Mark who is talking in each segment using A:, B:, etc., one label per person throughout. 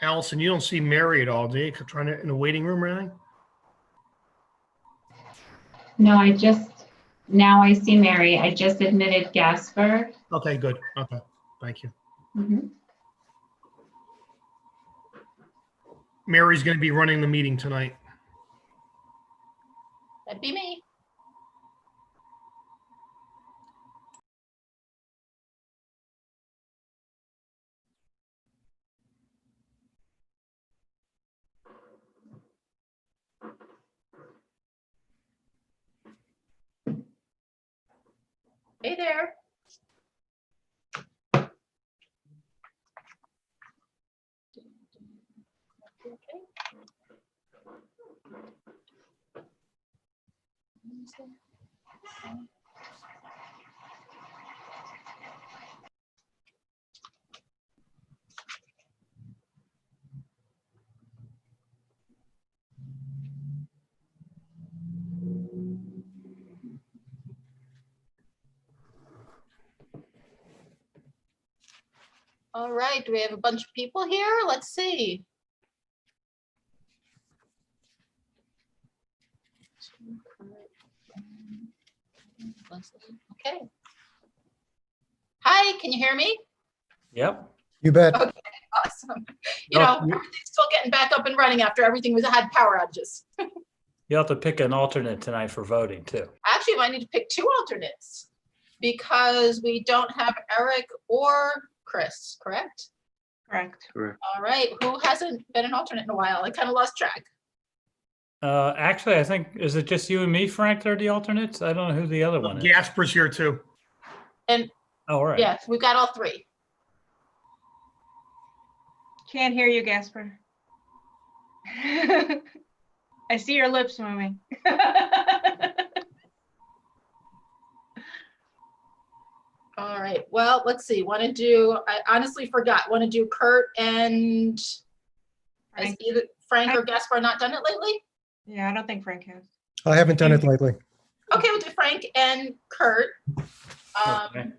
A: Allison, you don't see Mary at all, do you? Trying to in the waiting room or anything?
B: No, now I see Mary. I just admitted Gasper.
A: Okay, good. Okay, thank you.
B: Mhm.
A: Mary's going to be running the meeting tonight.
C: That'd be me. Hey there. All right, do we have a bunch of people here? Let's see. Okay. Hi, can you hear me?
D: Yep.
E: You bet.
C: Okay, awesome. You know, everything's still getting back up and running after everything had power outages.
D: You'll have to pick an alternate tonight for voting too.
C: Actually, I might need to pick two alternates because we don't have Eric or Chris, correct?
F: Correct.
C: All right, who hasn't been an alternate in a while? I kind of lost track.
D: Actually, I think, is it just you and me, Frank, that are the alternates? I don't know who the other one is.
A: Gasper's here too.
C: And
D: Oh, all right.
C: yes, we've got all three.
F: Can't hear you, Gasper. I see your lips moving.
C: All right, well, let's see. I honestly forgot. Want to do Kurt and has
F: Frank.
C: either Frank or Gaspar not done it lately?
F: Yeah, I don't think Frank has.
E: I haven't done it lately.
C: Okay, we'll do Frank and Kurt.
D: Okay.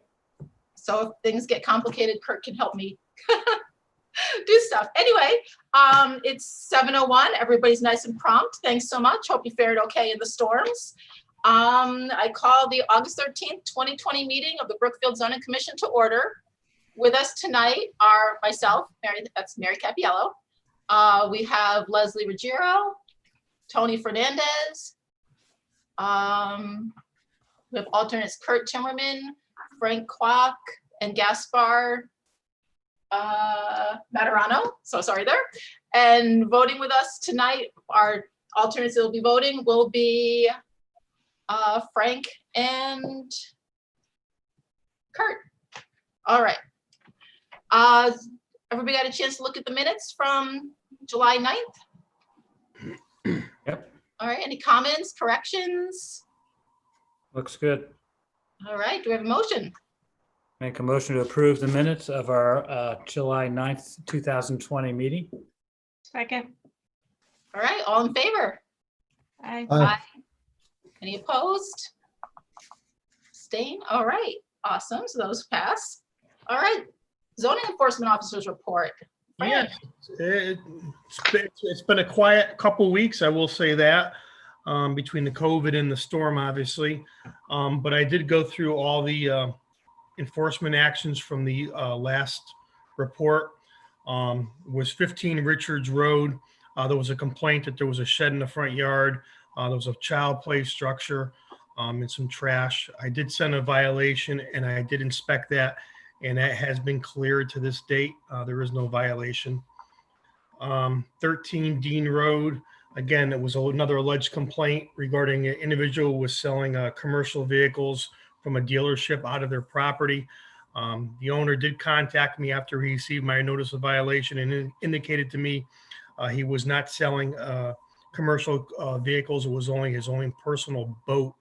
C: So if things get complicated, Kurt can help me do stuff. Anyway, it's 7:01. Everybody's nice and prompt. Thanks so much. Hope you fared okay in the storms. I call the August 13th, 2020 meeting of the Brookfield Zoning Commission to order. With us tonight are myself, that's Mary Capiello. We have Leslie Ruggiero, Tony Fernandez. We have alternates Kurt Timmerman, Frank Kwok, and Gaspar Maturano. So sorry there. And voting with us tonight, our alternates that will be voting will be Frank and Kurt. All right. Everybody got a chance to look at the minutes from July 9th?
D: Yep.
C: All right, any comments, corrections?
D: Looks good.
C: All right, do we have a motion?
D: Make a motion to approve the minutes of our July 9th, 2020 meeting.
F: Second.
C: All right, all in favor?
F: Aye.
E: Aye.
C: Any opposed? Abstain? All right, awesome, so those pass. All right, zoning enforcement officers report. Frank.
A: Yeah, it's been a quiet couple weeks, I will say that, between the COVID and the storm, obviously. But I did go through all the enforcement actions from the last report was 15 Richards Road. There was a complaint that there was a shed in the front yard. There was a child play structure and some trash. I did send a violation and I did inspect that, and that has been cleared to this date. There is no violation. 13 Dean Road. Again, it was another alleged complaint regarding an individual was selling commercial vehicles from a dealership out of their property. The owner did contact me after he received my notice of violation and indicated to me he was not selling commercial vehicles. It was only his own personal boat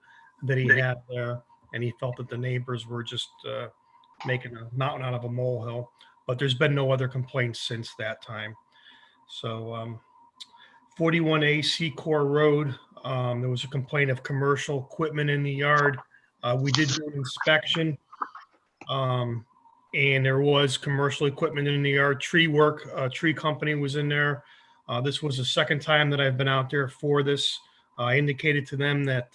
A: that he had there. And he felt that the neighbors were just making a mountain out of a molehill. But there's been no other complaints since that time. So 41A Secor Road, there was a complaint of commercial equipment in the yard. We did do an inspection. And there was commercial equipment in the yard. Tree work, tree company was in there. This was the second time that I've been out there for this. I indicated to them that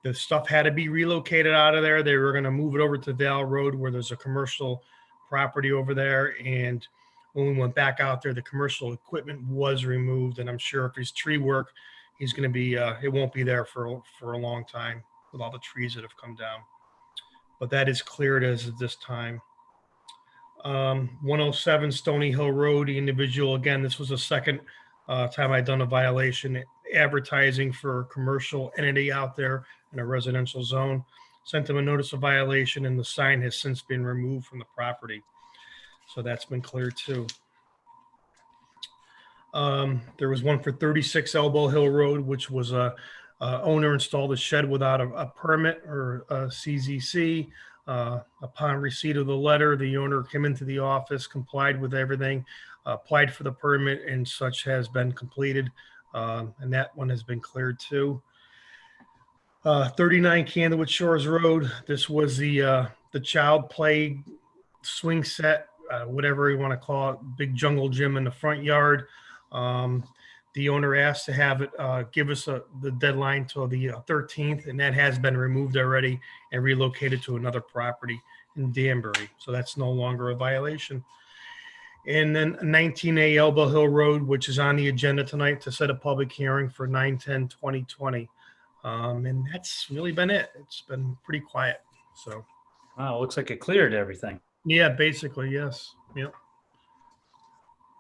A: the stuff had to be relocated out of there. They were going to move it over to Val Road where there's a commercial property over there. And when we went back out there, the commercial equipment was removed. And I'm sure if there's tree work, he's going to be, it won't be there for a long time with all the trees that have come down. But that is cleared as of this time. 107 Stony Hill Road, the individual, again, this was the second time I'd done a violation, advertising for a commercial entity out there in a residential zone. Sent them a notice of violation and the sign has since been removed from the property. So that's been cleared too. There was one for 36 Elbow Hill Road, which was a owner installed a shed without a permit or a CZC. Upon receipt of the letter, the owner came into the office, complied with everything, applied for the permit, and such has been completed. And that one has been cleared too. 39 Candlewood Shores Road. This was the child play swing set, whatever you want to call it, big jungle gym in the front yard. The owner asked to have it give us the deadline till the 13th, and that has been removed already and relocated to another property in Danbury. So that's no longer a violation. And then 19A Elbow Hill Road, which is on the agenda tonight to set a public hearing for 9/10/2020. And that's really been it. It's been pretty quiet. So,
D: Wow, looks like it cleared everything.
A: yeah, basically, yes. Yep.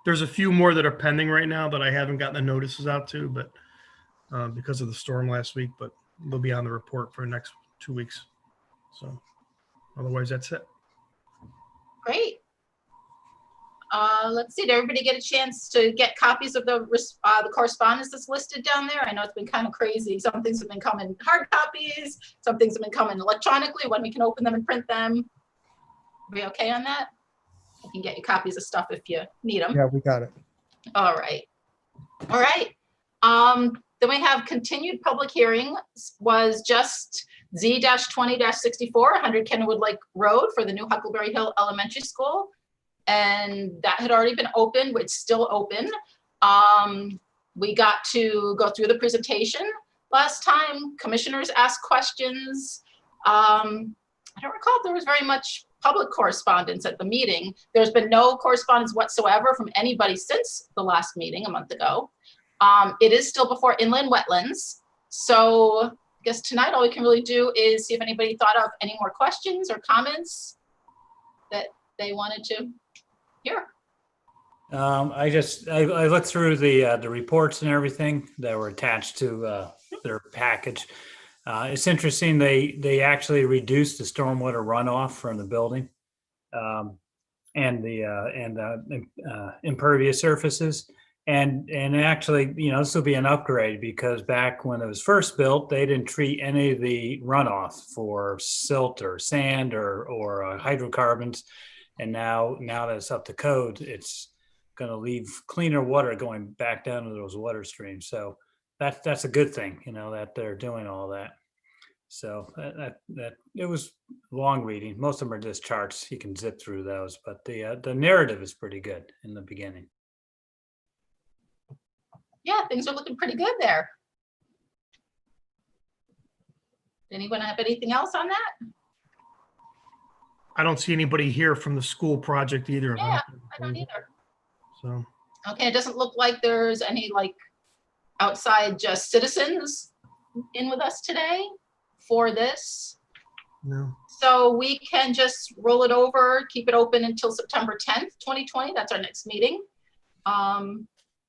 A: There's a few more that are pending right now that I haven't gotten the notices out to, but because of the storm last week, but they'll be on the report for the next 2 weeks. So otherwise, that's it.
C: Great. Let's see, did everybody get a chance to get copies of the correspondence that's listed down there? I know it's been kind of crazy. Some things have been coming hard copies, some things have been coming electronically when we can open them and print them. Are we okay on that? I can get you copies of stuff if you need them.
E: Yeah, we got it.
C: All right. All right. Then we have continued public hearing was just Z-20-64, 100 Kenwood Lake Road for the new Huckleberry Hill Elementary School. And that had already been opened, it's still open. We got to go through the presentation last time. Commissioners asked questions. I don't recall if there was very much public correspondence at the meeting. There's been no correspondence whatsoever from anybody since the last meeting a month ago. It is still before inland wetlands. So I guess tonight all we can really do is see if anybody thought of any more questions or comments that they wanted to hear.
D: I looked through the reports and everything that were attached to their package. It's interesting, they actually reduced the stormwater runoff from the building and the impervious surfaces. And actually, you know, this will be an upgrade because back when it was first built, they didn't treat any of the runoff for silt or sand or hydrocarbons. And now that it's up to code, it's going to leave cleaner water going back down to those water streams. So that's a good thing, you know, that they're doing all that. So that it was long reading. Most of them are just charts. You can zip through those, but the narrative is pretty good in the beginning.
C: Yeah, things are looking pretty good there. Anyone have anything else on that?
A: I don't see anybody here from the school project either.
C: Yeah, I don't either.
A: So,
C: Okay, it doesn't look like there's any like outside just citizens in with us today for this.
A: no.
C: So we can just roll it over, keep it open until September 10th, 2020. That's our next meeting.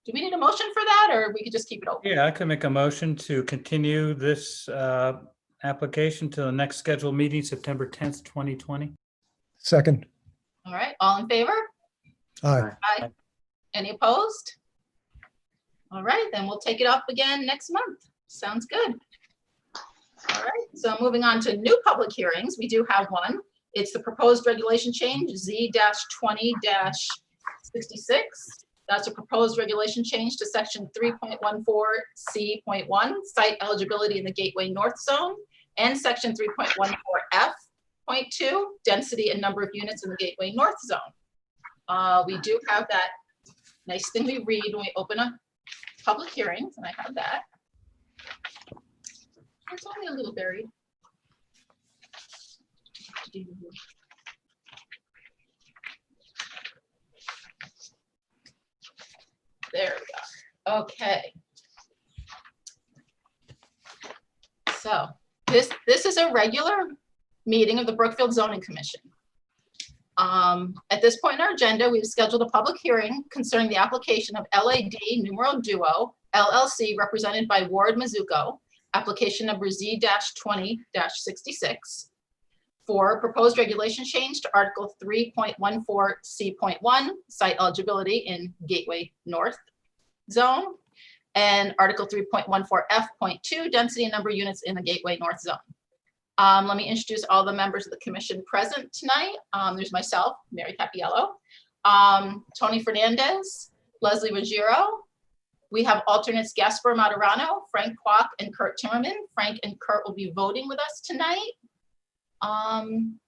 C: Do we need a motion for that, or we could just keep it open?
D: Yeah, I could make a motion to continue this application to the next scheduled meeting, September 10th, 2020.
E: Second.
C: All right, all in favor?
E: Aye.
C: Aye. Any opposed? All right, then we'll take it up again next month. Sounds good. All right, so moving on to new public hearings, we do have one. It's the proposed regulation change Z-20-66. That's a proposed regulation change to section 3.14C.1, site eligibility in the Gateway North Zone, and section 3.14F.2, density and number of units in the Gateway North Zone. We do have that nice thing we read when we open a public hearings, and I have that. It's only a little buried. There we go. Okay. So this is a regular meeting of the Brookfield Zoning Commission. At this point in our agenda, we've scheduled a public hearing concerning the application of LAD Numero Duo LLC, represented by Ward Mizuko, application number Z-20-66, for proposed regulation change to Article 3.14C.1, site eligibility in Gateway North Zone, and Article 3.14F.2, density and number of units in the Gateway North Zone. Let me introduce all the members of the commission present tonight. There's myself, Mary Capiello, Tony Fernandez, Leslie Ruggiero. We have alternates Gaspar Maturano, Frank Kwok, and Kurt Timmerman. Frank and Kurt will be voting with us tonight. I don't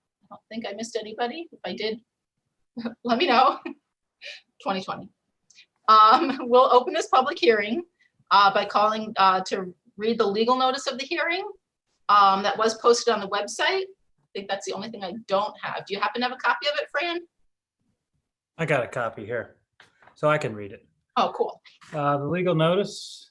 C: think I missed anybody. If I did, let me know. 2020. We'll open this public hearing by calling to read the legal notice of the hearing that was posted on the website. I think that's the only thing I don't have. Do you happen to have a copy of it, Fran?
D: I got a copy here, so I can read it.
C: Oh, cool.
D: The legal notice.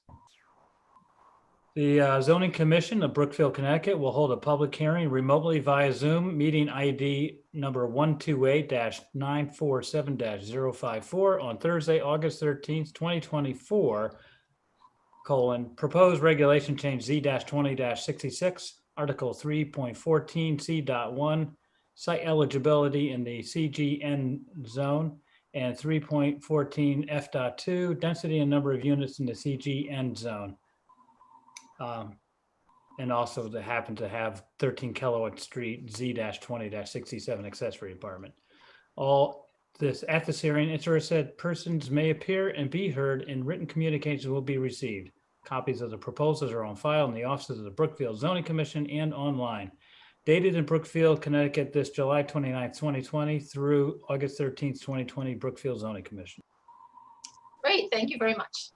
D: The Zoning Commission of Brookfield, Connecticut will hold a public hearing remotely via Zoom, meeting ID number 128-947-054 on Thursday, August 13th, 2024, proposed regulation change Z-20-66, Article 3.14C.1, site eligibility in the CGN zone, and 3.14F.2, density and number of units in the CGN zone. And also they happen to have 13 Kilowatt Street Z-20-67 accessory apartment. All this at this hearing, interested persons may appear and be heard, and written communications will be received. Copies of the proposals are on file in the offices of the Brookfield Zoning Commission and online. Dated in Brookfield, Connecticut, this July 29th, 2020 through August 13th, 2020, Brookfield Zoning Commission.
C: Great, thank you very much.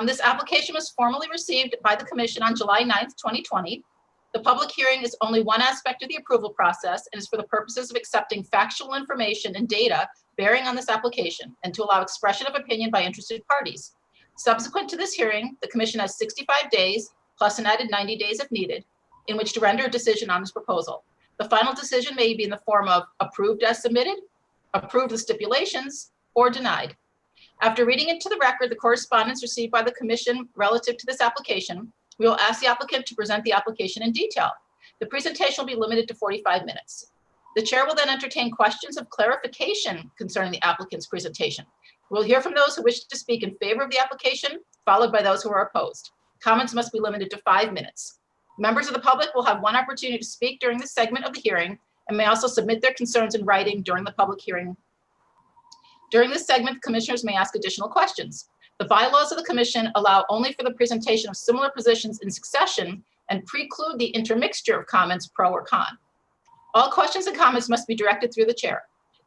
C: This application was formally received by the commission on July 9th, 2020. The public hearing is only one aspect of the approval process and is for the purposes of accepting factual information and data bearing on this application and to allow expression of opinion by interested parties. Subsequent to this hearing, the commission has 65 days plus an added 90 days if needed in which to render a decision on this proposal. The final decision may be in the form of approved as submitted, approved with stipulations, or denied. After reading into the record the correspondence received by the commission relative to this application, we will ask the applicant to present the application in detail. The presentation will be limited to 45 minutes. The chair will then entertain questions of clarification concerning the applicant's presentation. We'll hear from those who wish to speak in favor of the application, followed by those who are opposed. Comments must be limited to 5 minutes. Members of the public will have one opportunity to speak during this segment of the hearing and may also submit their concerns in writing during the public hearing. During this segment, commissioners may ask additional questions. The bylaws of the commission allow only for the presentation of similar positions in succession and preclude the intermixture of comments pro or con. All questions and comments must be directed through the chair.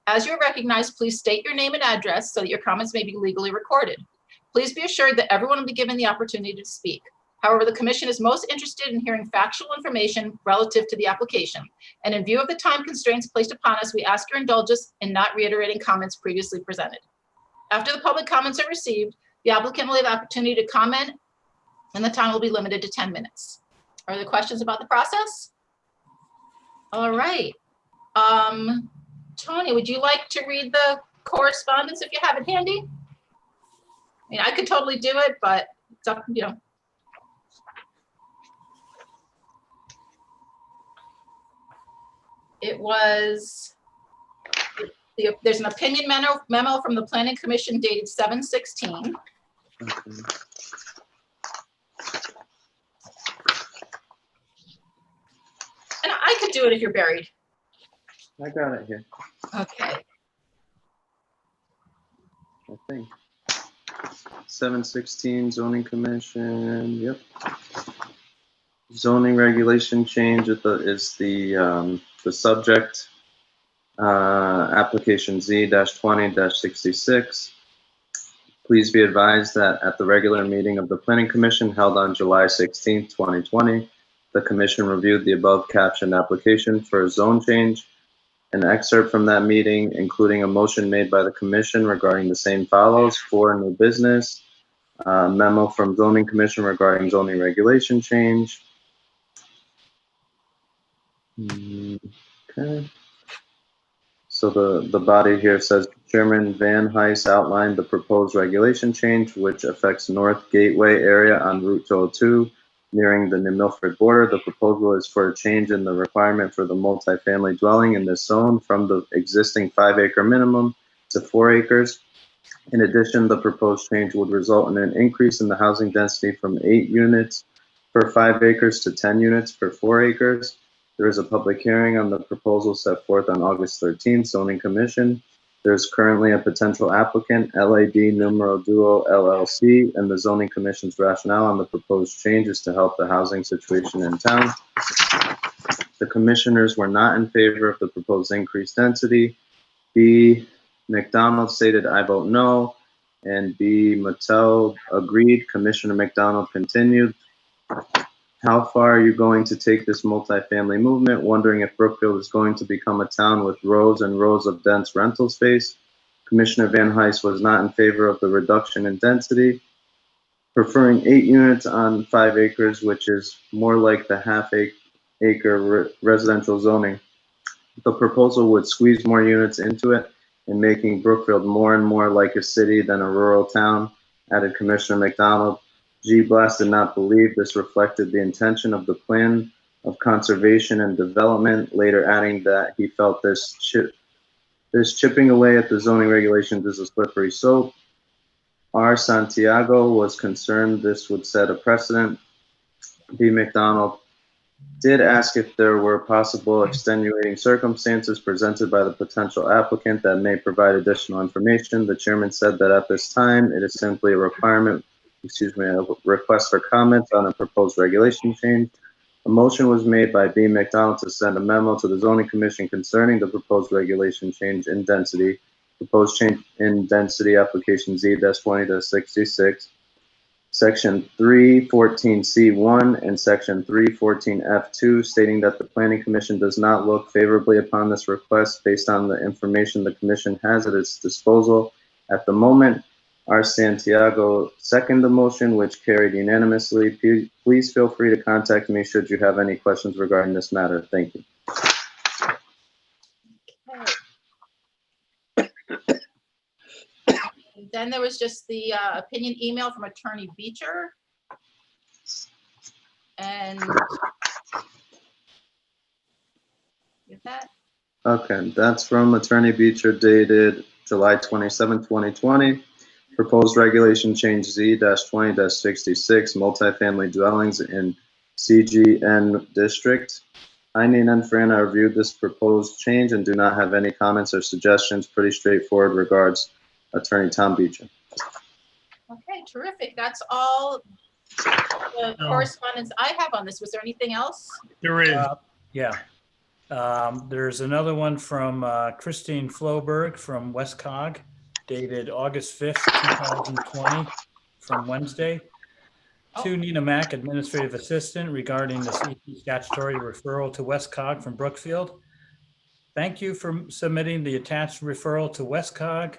C: As you are recognized, please state your name and address so that your comments may be legally recorded. Please be assured that everyone will be given the opportunity to speak. However, the commission is most interested in hearing factual information relative to the application. And in view of the time constraints placed upon us, we ask your indulgence in not reiterating comments previously presented. After the public comments are received, the applicant will have the opportunity to comment, and the time will be limited to 10 minutes. Are there questions about the process? All right. Tony, would you like to read the correspondence if you have it handy? I mean, I could totally do it, but it's up, you know. It was, there's an opinion memo from the Planning Commission dated 7/16. And I could do it if you're buried.
G: I got it here,
C: Okay.
G: I think. 7/16 zoning commission, yep. Zoning regulation change is the subject. Application Z-20-66. Please be advised that at the regular meeting of the Planning Commission held on July 16, 2020, the commission reviewed the above captioned application for a zone change. An excerpt from that meeting, including a motion made by the commission regarding the same follows: for new business, memo from zoning commission regarding zoning regulation change. Okay. So the body here says Chairman Van Heist outlined the proposed regulation change, which affects North Gateway area on Route 202, nearing the New Milford border. The proposal is for a change in the requirement for the multifamily dwelling in this zone from the existing 5-acre minimum to 4 acres. In addition, the proposed change would result in an increase in the housing density from 8 units per 5 acres to 10 units per 4 acres. There is a public hearing on the proposal set forth on August 13th, Zoning Commission. There's currently a potential applicant, LAD Numero Duo LLC, and the Zoning Commission's rationale on the proposed changes to help the housing situation in town. The commissioners were not in favor of the proposed increased density. B. McDonald stated, "I vote no," and B. Mattel agreed. Commissioner McDonald continued, "How far are you going to take this multifamily movement? Wondering if Brookfield is going to become a town with rows and rows of dense rental space." Commissioner Van Heist was not in favor of the reduction in density, preferring 8 units on 5 acres, which is more like the half-acre residential zoning. The proposal would squeeze more units into it and making Brookfield more and more like a city than a rural town, added Commissioner McDonald. G. Blass did not believe this reflected the intention of the plan of conservation and development, later adding that he felt this chipping away at the zoning regulations is a slippery slope. R. Santiago was concerned this would set a precedent. B. McDonald did ask if there were possible extenuating circumstances presented by the potential applicant that may provide additional information. The chairman said that at this time, it is simply a request for comments on a proposed regulation change. A motion was made by B. McDonald to send a memo to the zoning commission concerning the proposed regulation change in density. Proposed change in density application Z-20-66, section 314C1 and section 314F2, stating that the planning commission does not look favorably upon this request based on the information the commission has at its disposal at the moment. R. Santiago seconded the motion, which carried unanimously. Please feel free to contact me should you have any questions regarding this matter. Thank you.
C: Then there was just the opinion email from Attorney Beecher. And get that?
G: Okay, that's from Attorney Beecher dated July 27, 2020. Proposed regulation change Z-20-66, multifamily dwellings in CGN district. Heine and Fran, I reviewed this proposed change and do not have any comments or suggestions. Pretty straightforward. Regards, Attorney Tom Beecher.
C: Okay, terrific. That's all the correspondence I have on this. Was there anything else?
A: There is.
D: Yeah. There's another one from Christine Floberg from Westcog, dated August 5th, 2020, from Wednesday. To Nina Mack, Administrative Assistant, regarding the CP statutory referral to Westcog from Brookfield. Thank you for submitting the attached referral to Westcog.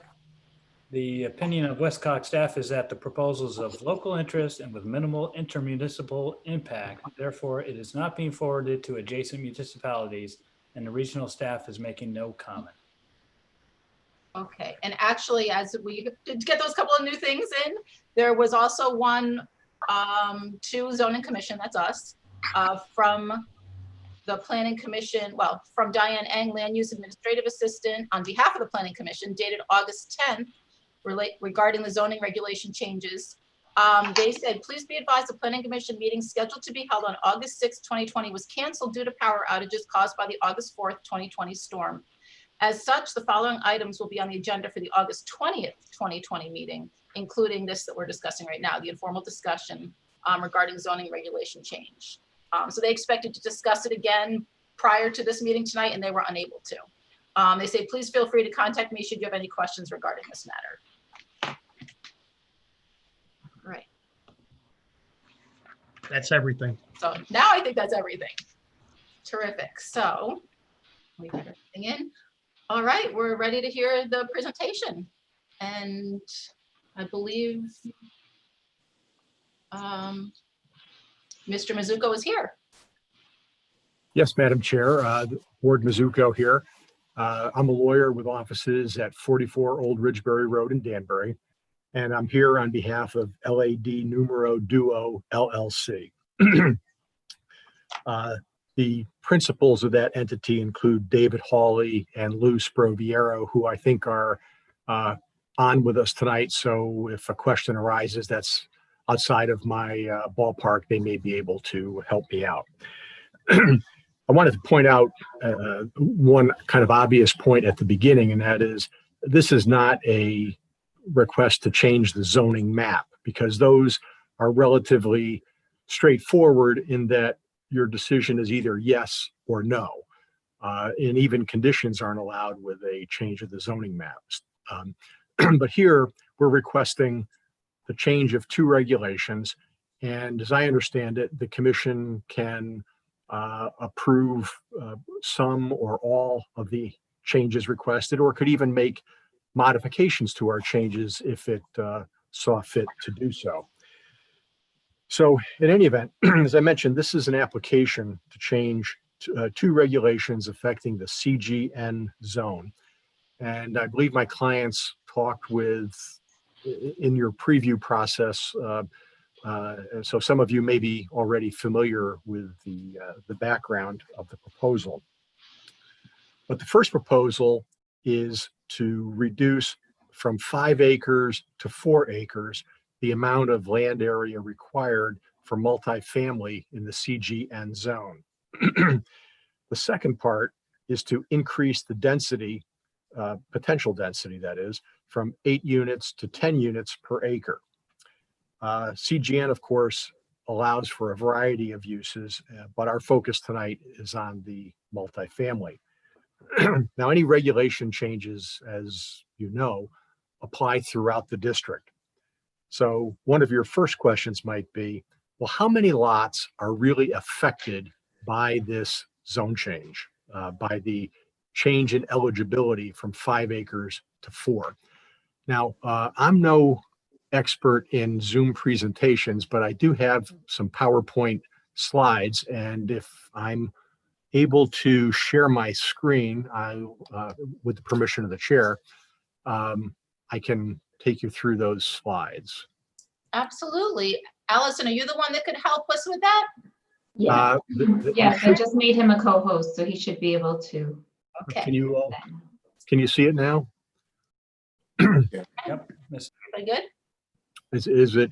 D: The opinion of Westcog staff is that the proposal is of local interest and with minimal intermunicipal impact. Therefore, it is not being forwarded to adjacent municipalities, and the regional staff is making no comment.
C: Okay, and actually, as we did get those couple of new things in, there was also one to zoning commission, that's us, from the planning commission, well, from Diane Eng, land use administrative assistant, on behalf of the planning commission, dated August 10th, regarding the zoning regulation changes. They said, please be advised the planning commission meeting scheduled to be held on August 6th, 2020 was canceled due to power outages caused by the August 4th, 2020 storm. As such, the following items will be on the agenda for the August 20th, 2020 meeting, including this that we're discussing right now, the informal discussion regarding zoning regulation change. So they expected to discuss it again prior to this meeting tonight, and they were unable to. They say, please feel free to contact me should you have any questions regarding this matter. Right.
A: That's everything.
C: So now I think that's everything. Terrific. So we got everything in. All right, we're ready to hear the presentation. And I believe Mr. Mizuko is here.
E: Yes, Madam Chair, Ward Mizuko here. I'm a lawyer with offices at 44 Old Ridgebury Road in Danbury, and I'm here on behalf of LAD Numero Duo LLC. The principals of that entity include David Hawley and Lou Sproviero, who I think are on with us tonight. So if a question arises that's outside of my ballpark, they may be able to help me out. I wanted to point out one kind of obvious point at the beginning, and that is this is not a request to change the zoning map, because those are relatively straightforward in that your decision is either yes or no. And even conditions aren't allowed with a change of the zoning maps. But here we're requesting the change of two regulations. And as I understand it, the commission can approve some or all of the changes requested, or could even make modifications to our changes if it saw fit to do so. So in any event, as I mentioned, this is an application to change two regulations affecting the CGN zone. And I believe my clients talked with, in your preview process, so some of you may be already familiar with the background of the proposal. But the first proposal is to reduce from 5 acres to 4 acres the amount of land area required for multifamily in the CGN zone. The second part is to increase the density, potential density that is, from 8 units to 10 units per acre. CGN, of course, allows for a variety of uses, but our focus tonight is on the multifamily. Now, any regulation changes, as you know, apply throughout the district. So one of your first questions might be, well, how many lots are really affected by this zone change, by the change in eligibility from 5 acres to 4? Now, I'm no expert in Zoom presentations, but I do have some PowerPoint slides, and if I'm able to share my screen with the permission of the chair, I can take you through those slides.
C: Absolutely. Allison, are you the one that could help us with that?
B: Yeah. Yes, I just made him a co-host, so he should be able to.
C: Okay.
E: Can you see it now?
D: Yep.
C: Pretty good?
E: Is it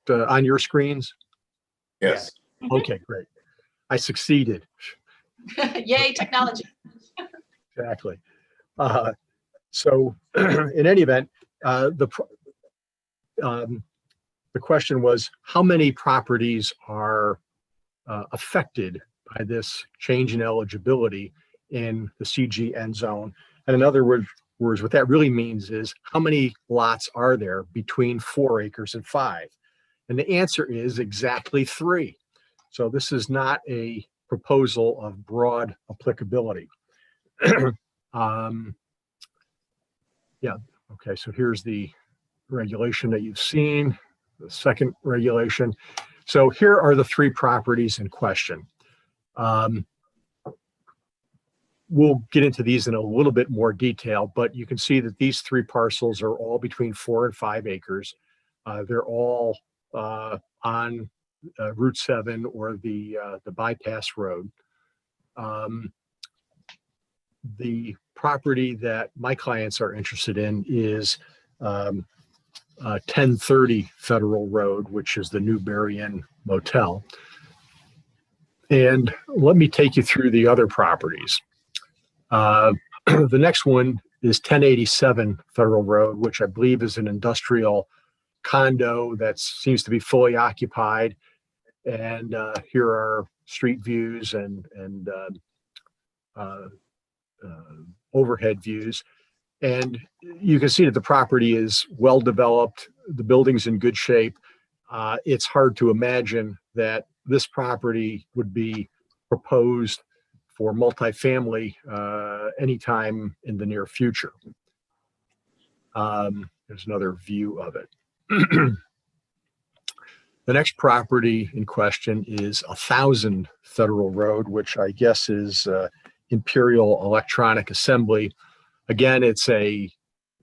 E: on your screens?
H: Yes.
E: Okay, great. I succeeded.
C: Yay, technology.
E: Exactly. So in any event, the question was, how many properties are affected by this change in eligibility in the CGN zone? And in other words, what that really means is how many lots are there between 4 acres and 5? And the answer is exactly 3. So this is not a proposal of broad applicability. Yeah, okay, so here's the regulation that you've seen, the second regulation. So here are the 3 properties in question. We'll get into these in a little bit more detail, but you can see that these 3 parcels are all between 4 and 5 acres. They're all on Route 7 or the bypass road. The property that my clients are interested in is 1030 Federal Road, which is the Newberry Inn Motel. And let me take you through the other properties. The next one is 1087 Federal Road, which I believe is an industrial condo that seems to be fully occupied. And here are street views and overhead views. And you can see that the property is well developed. The building's in good shape. It's hard to imagine that this property would be proposed for multifamily anytime in the near future. There's another view of it. The next property in question is 1000 Federal Road, which I guess is Imperial Electronic Assembly. Again, it's a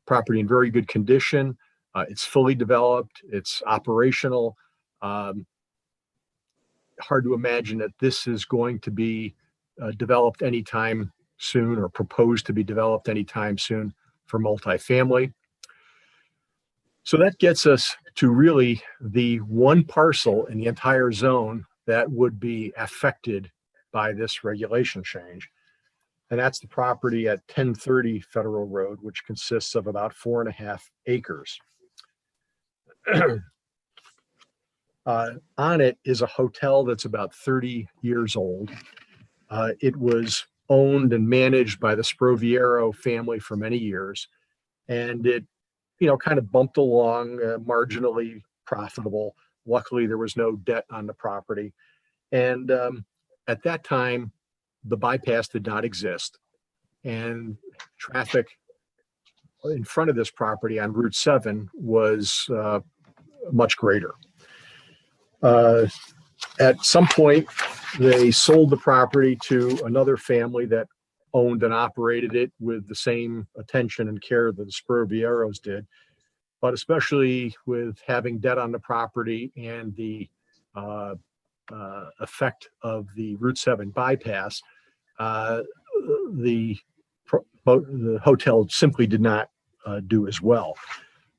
E: property in very good condition. It's fully developed. It's operational. Hard to imagine that this is going to be developed anytime soon or proposed to be developed anytime soon for multifamily. So that gets us to really the one parcel in the entire zone that would be affected by this regulation change. And that's the property at 1030 Federal Road, which consists of about 4.5 acres. On it is a hotel that's about 30 years old. It was owned and managed by the Sproviero family for many years. And it, kind of bumped along, marginally profitable. Luckily, there was no debt on the property. And at that time, the bypass did not exist. And traffic in front of this property on Route 7 was much greater. At some point, they sold the property to another family that owned and operated it with the same attention and care that the Sprovieros did. But especially with having debt on the property and the effect of the Route 7 bypass, the hotel simply did not do as well.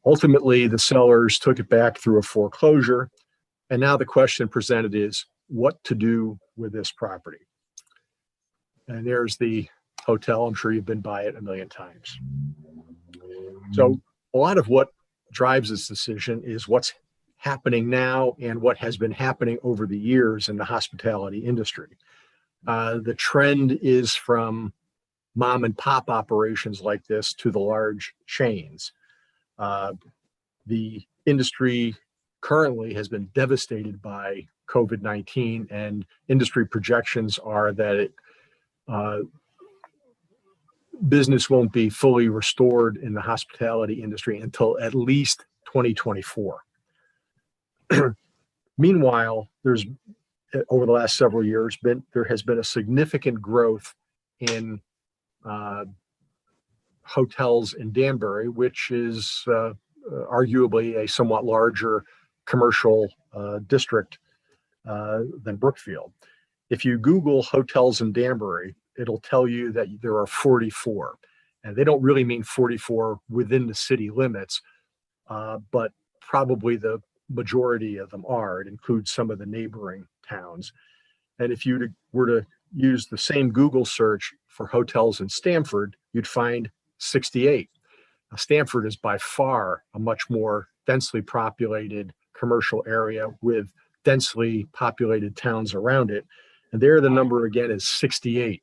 E: Ultimately, the sellers took it back through a foreclosure. And now the question presented is what to do with this property. And there's the hotel. I'm sure you've been by it a million times. So a lot of what drives this decision is what's happening now and what has been happening over the years in the hospitality industry. The trend is from mom and pop operations like this to the large chains. The industry currently has been devastated by COVID-19, and industry projections are that business won't be fully restored in the hospitality industry until at least 2024. Meanwhile, there's over the last several years there has been a significant growth in hotels in Danbury, which is arguably a somewhat larger commercial district than Brookfield. If you Google hotels in Danbury, it'll tell you that there are 44. And they don't really mean 44 within the city limits, but probably the majority of them are. It includes some of the neighboring towns. And if you were to use the same Google search for hotels in Stamford, you'd find 68. Now, Stamford is by far a much more densely populated commercial area with densely populated towns around it. And there the number again is 68.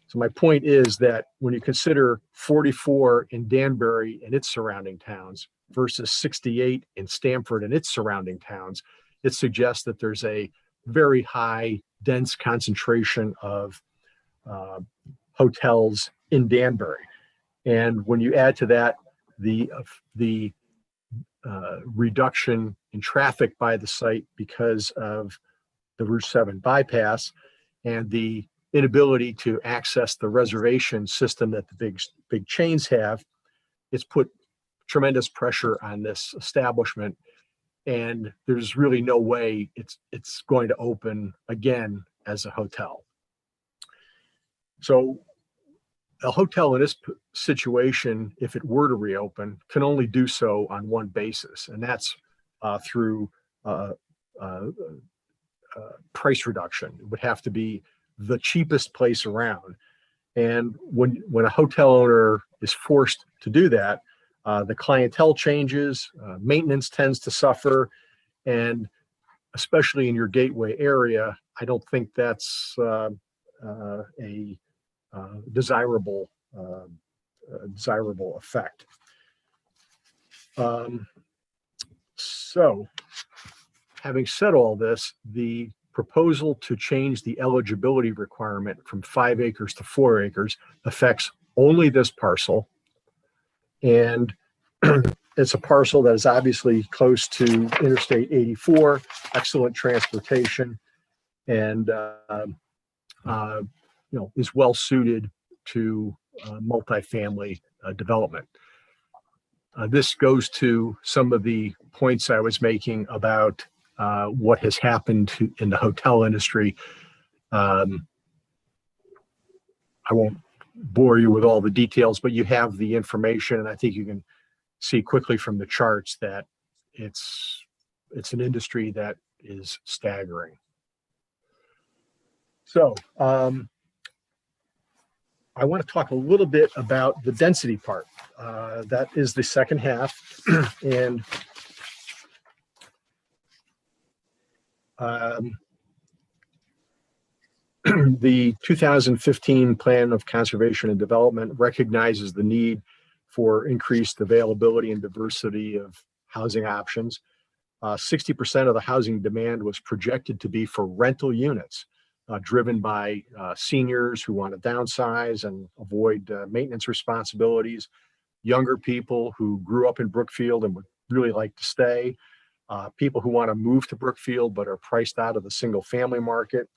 E: So my point is that when you consider 44 in Danbury and its surrounding towns versus 68 in Stamford and its surrounding towns, it suggests that there's a very high, dense concentration of hotels in Danbury. And when you add to that the reduction in traffic by the site because of the Route 7 bypass and the inability to access the reservation system that the big chains have, it's put tremendous pressure on this establishment. And there's really no way it's going to open again as a hotel. So a hotel in this situation, if it were to reopen, can only do so on one basis, and that's through price reduction. It would have to be the cheapest place around. And when a hotel owner is forced to do that, the clientele changes, maintenance tends to suffer, and especially in your gateway area, I don't think that's a desirable effect. So, having said all this, the proposal to change the eligibility requirement from 5 acres to 4 acres affects only this parcel. And it's a parcel that is obviously close to Interstate 84, excellent transportation, and is well suited to multifamily development. This goes to some of the points I was making about what has happened in the hotel industry. I won't bore you with all the details, but you have the information, and I think you can see quickly from the charts that it's an industry that is staggering. So I want to talk a little bit about the density part. That is the second half. And the 2015 Plan of Conservation and Development recognizes the need for increased availability and diversity of housing options. 60% of the housing demand was projected to be for rental units, driven by seniors who want to downsize and avoid maintenance responsibilities, younger people who grew up in Brookfield and would really like to stay, people who want to move to Brookfield but are priced out of the single family market.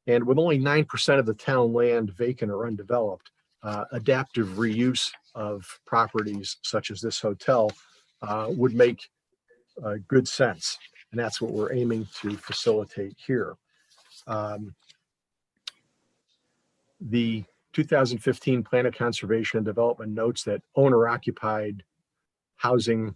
E: And with only 9% of the town land vacant or undeveloped, adaptive reuse of properties such as this hotel would make good sense. And that's what we're aiming to facilitate here. The 2015 Plan of Conservation and Development notes that owner-occupied housing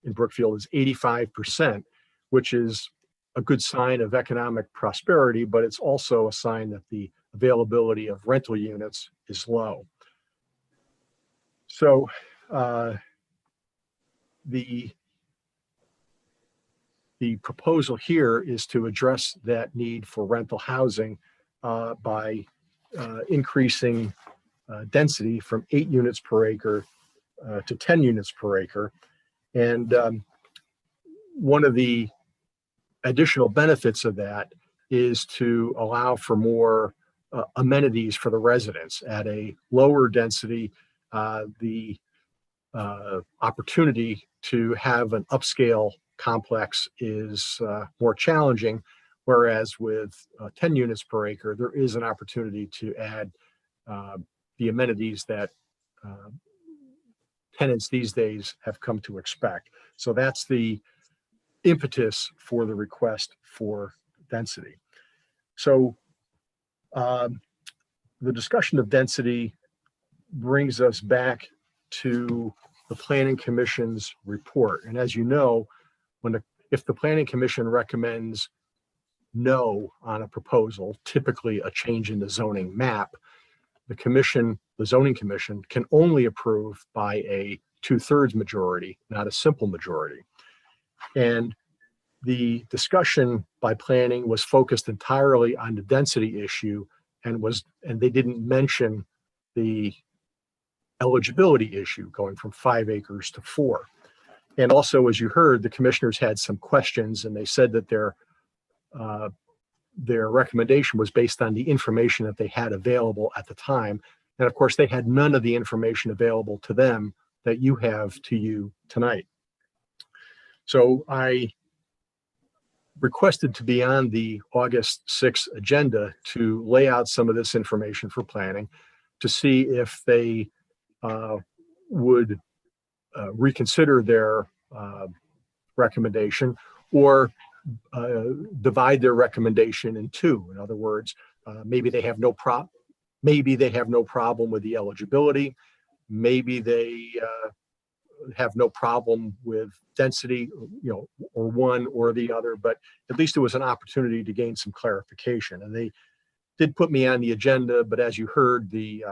E: in Brookfield is 85%, which is a good sign of economic prosperity, but it's also a sign that the availability of rental units is low. So the proposal here is to address that need for rental housing by increasing density from 8 units per acre to 10 units per acre. And one of the additional benefits of that is to allow for more amenities for the residents. At a lower density, the opportunity to have an upscale complex is more challenging, whereas with 10 units per acre, there is an opportunity to add the amenities that tenants these days have come to expect. So that's the impetus for the request for density. So the discussion of density brings us back to the Planning Commission's report. And as you know, if the Planning Commission recommends no on a proposal, typically a change in the zoning map, the zoning commission can only approve by a 2/3 majority, not a simple majority. And the discussion by planning was focused entirely on the density issue and they didn't mention the eligibility issue going from 5 acres to 4. And also, as you heard, the commissioners had some questions, and they said that their recommendation was based on the information that they had available at the time. And of course, they had none of the information available to them that you have to you tonight. So I requested to be on the August 6th agenda to lay out some of this information for planning, to see if they would reconsider their recommendation, or divide their recommendation in two. In other words, maybe they have no problem with the eligibility. Maybe they have no problem with density, or one or the other, but at least it was an opportunity to gain some clarification. And they did put me on the agenda, but as you heard, the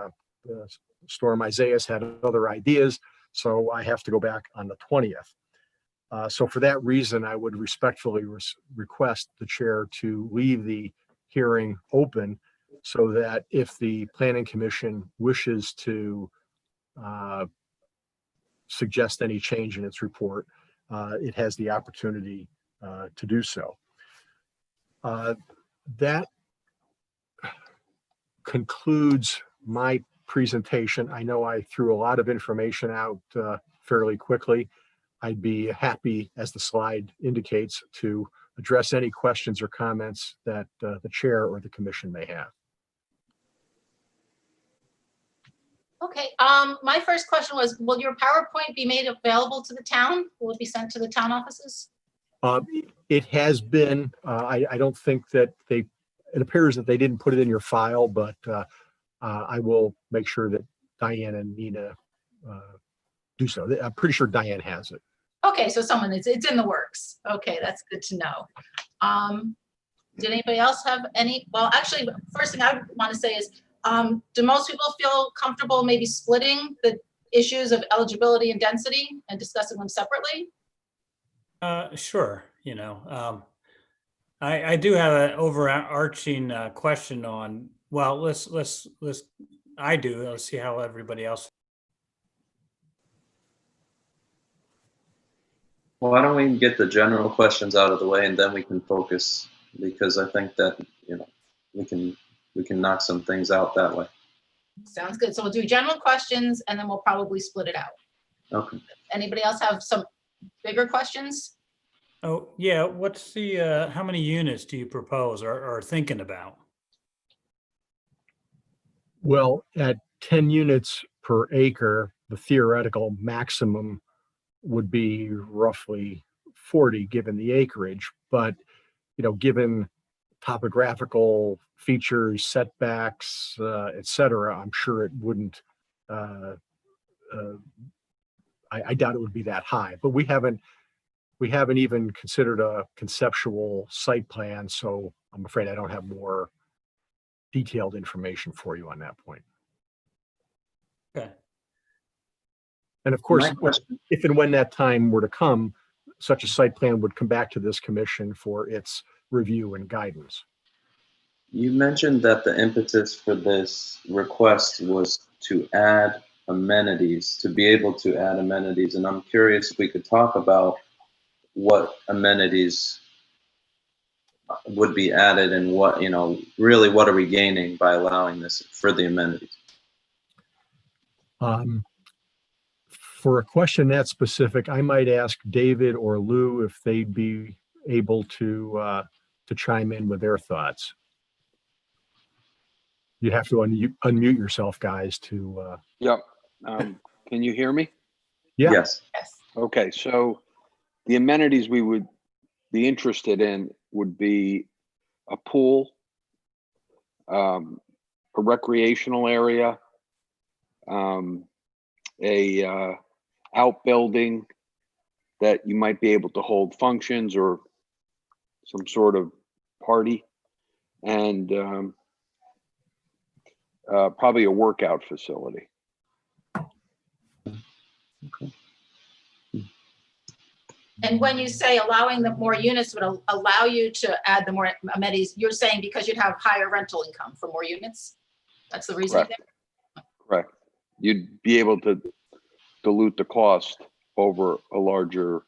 E: Storm Isaias had other ideas, so I have to go back on the 20th. So for that reason, I would respectfully request the chair to leave the hearing open, so that if the Planning Commission wishes to suggest any change in its report, it has the opportunity to do so. That concludes my presentation. I know I threw a lot of information out fairly quickly. I'd be happy, as the slide indicates, to address any questions or comments that the chair or the commission may have.
C: Okay, my first question was, will your PowerPoint be made available to the town? Will it be sent to the town offices?
E: It has been, I don't think that it appears that they didn't put it in your file, but I will make sure that Diane and Nina do so. I'm pretty sure Diane has it.
C: Okay, so it's in the works. Okay, that's good to know. Did anybody else have any? Well, actually, first thing I want to say is, do most people feel comfortable maybe splitting the issues of eligibility and density and discussing them separately?
D: Sure. I do have an overarching question on, well, let's see how everybody else.
G: Why don't we get the general questions out of the way, and then we can focus, because I think that, we can knock some things out that way.
C: Sounds good. So we'll do general questions and then we'll probably split it out.
G: Okay.
C: Anybody else have some bigger questions?
D: Oh, yeah. What's the, how many units do you propose or thinking about?
E: Well, at 10 units per acre, the theoretical maximum would be roughly 40, given the acreage. But, given topographical features, setbacks, et cetera, I'm sure it wouldn't, I doubt it would be that high. But we haven't even considered a conceptual site plan, so I'm afraid I don't have more detailed information for you on that point.
D: Okay.
E: And of course,
G: My question-
E: if and when that time were to come, such a site plan would come back to this commission for its review and guidance.
G: You mentioned that the impetus for this request was to add amenities, to be able to add amenities. And I'm curious if we could talk about what amenities would be added, and what, really what are we gaining by allowing this for the amenities?
E: For a question that specific, I might ask David or Lou if they'd be able to chime in with their thoughts. You have to unmute yourself, guys, to.
H: Yep. Can you hear me?
E: Yeah.
G: Yes.
C: Yes.
H: Okay, so the amenities we would be interested in would be a pool, a recreational area, a outbuilding that you might be able to hold functions or some sort of party, and probably a workout facility.
C: And when you say allowing the more units would allow you to add the more amenities, you're saying because you'd have higher rental income for more units? That's the reason?
H: Correct. Correct. You'd be able to dilute the cost over a larger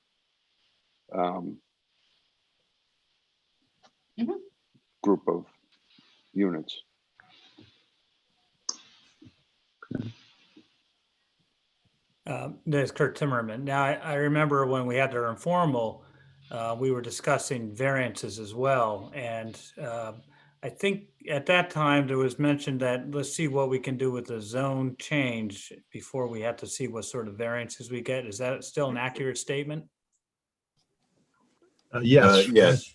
H: um,
C: Mhm.
H: group of units.
D: There's Kurt Timmerman. Now, I remember when we had our informal, we were discussing variances as well. And I think at that time, there was mentioned that let's see what we can do with the zone change before we have to see what sort of variances we get. Is that still an accurate statement?
E: Yes.
I: Yes,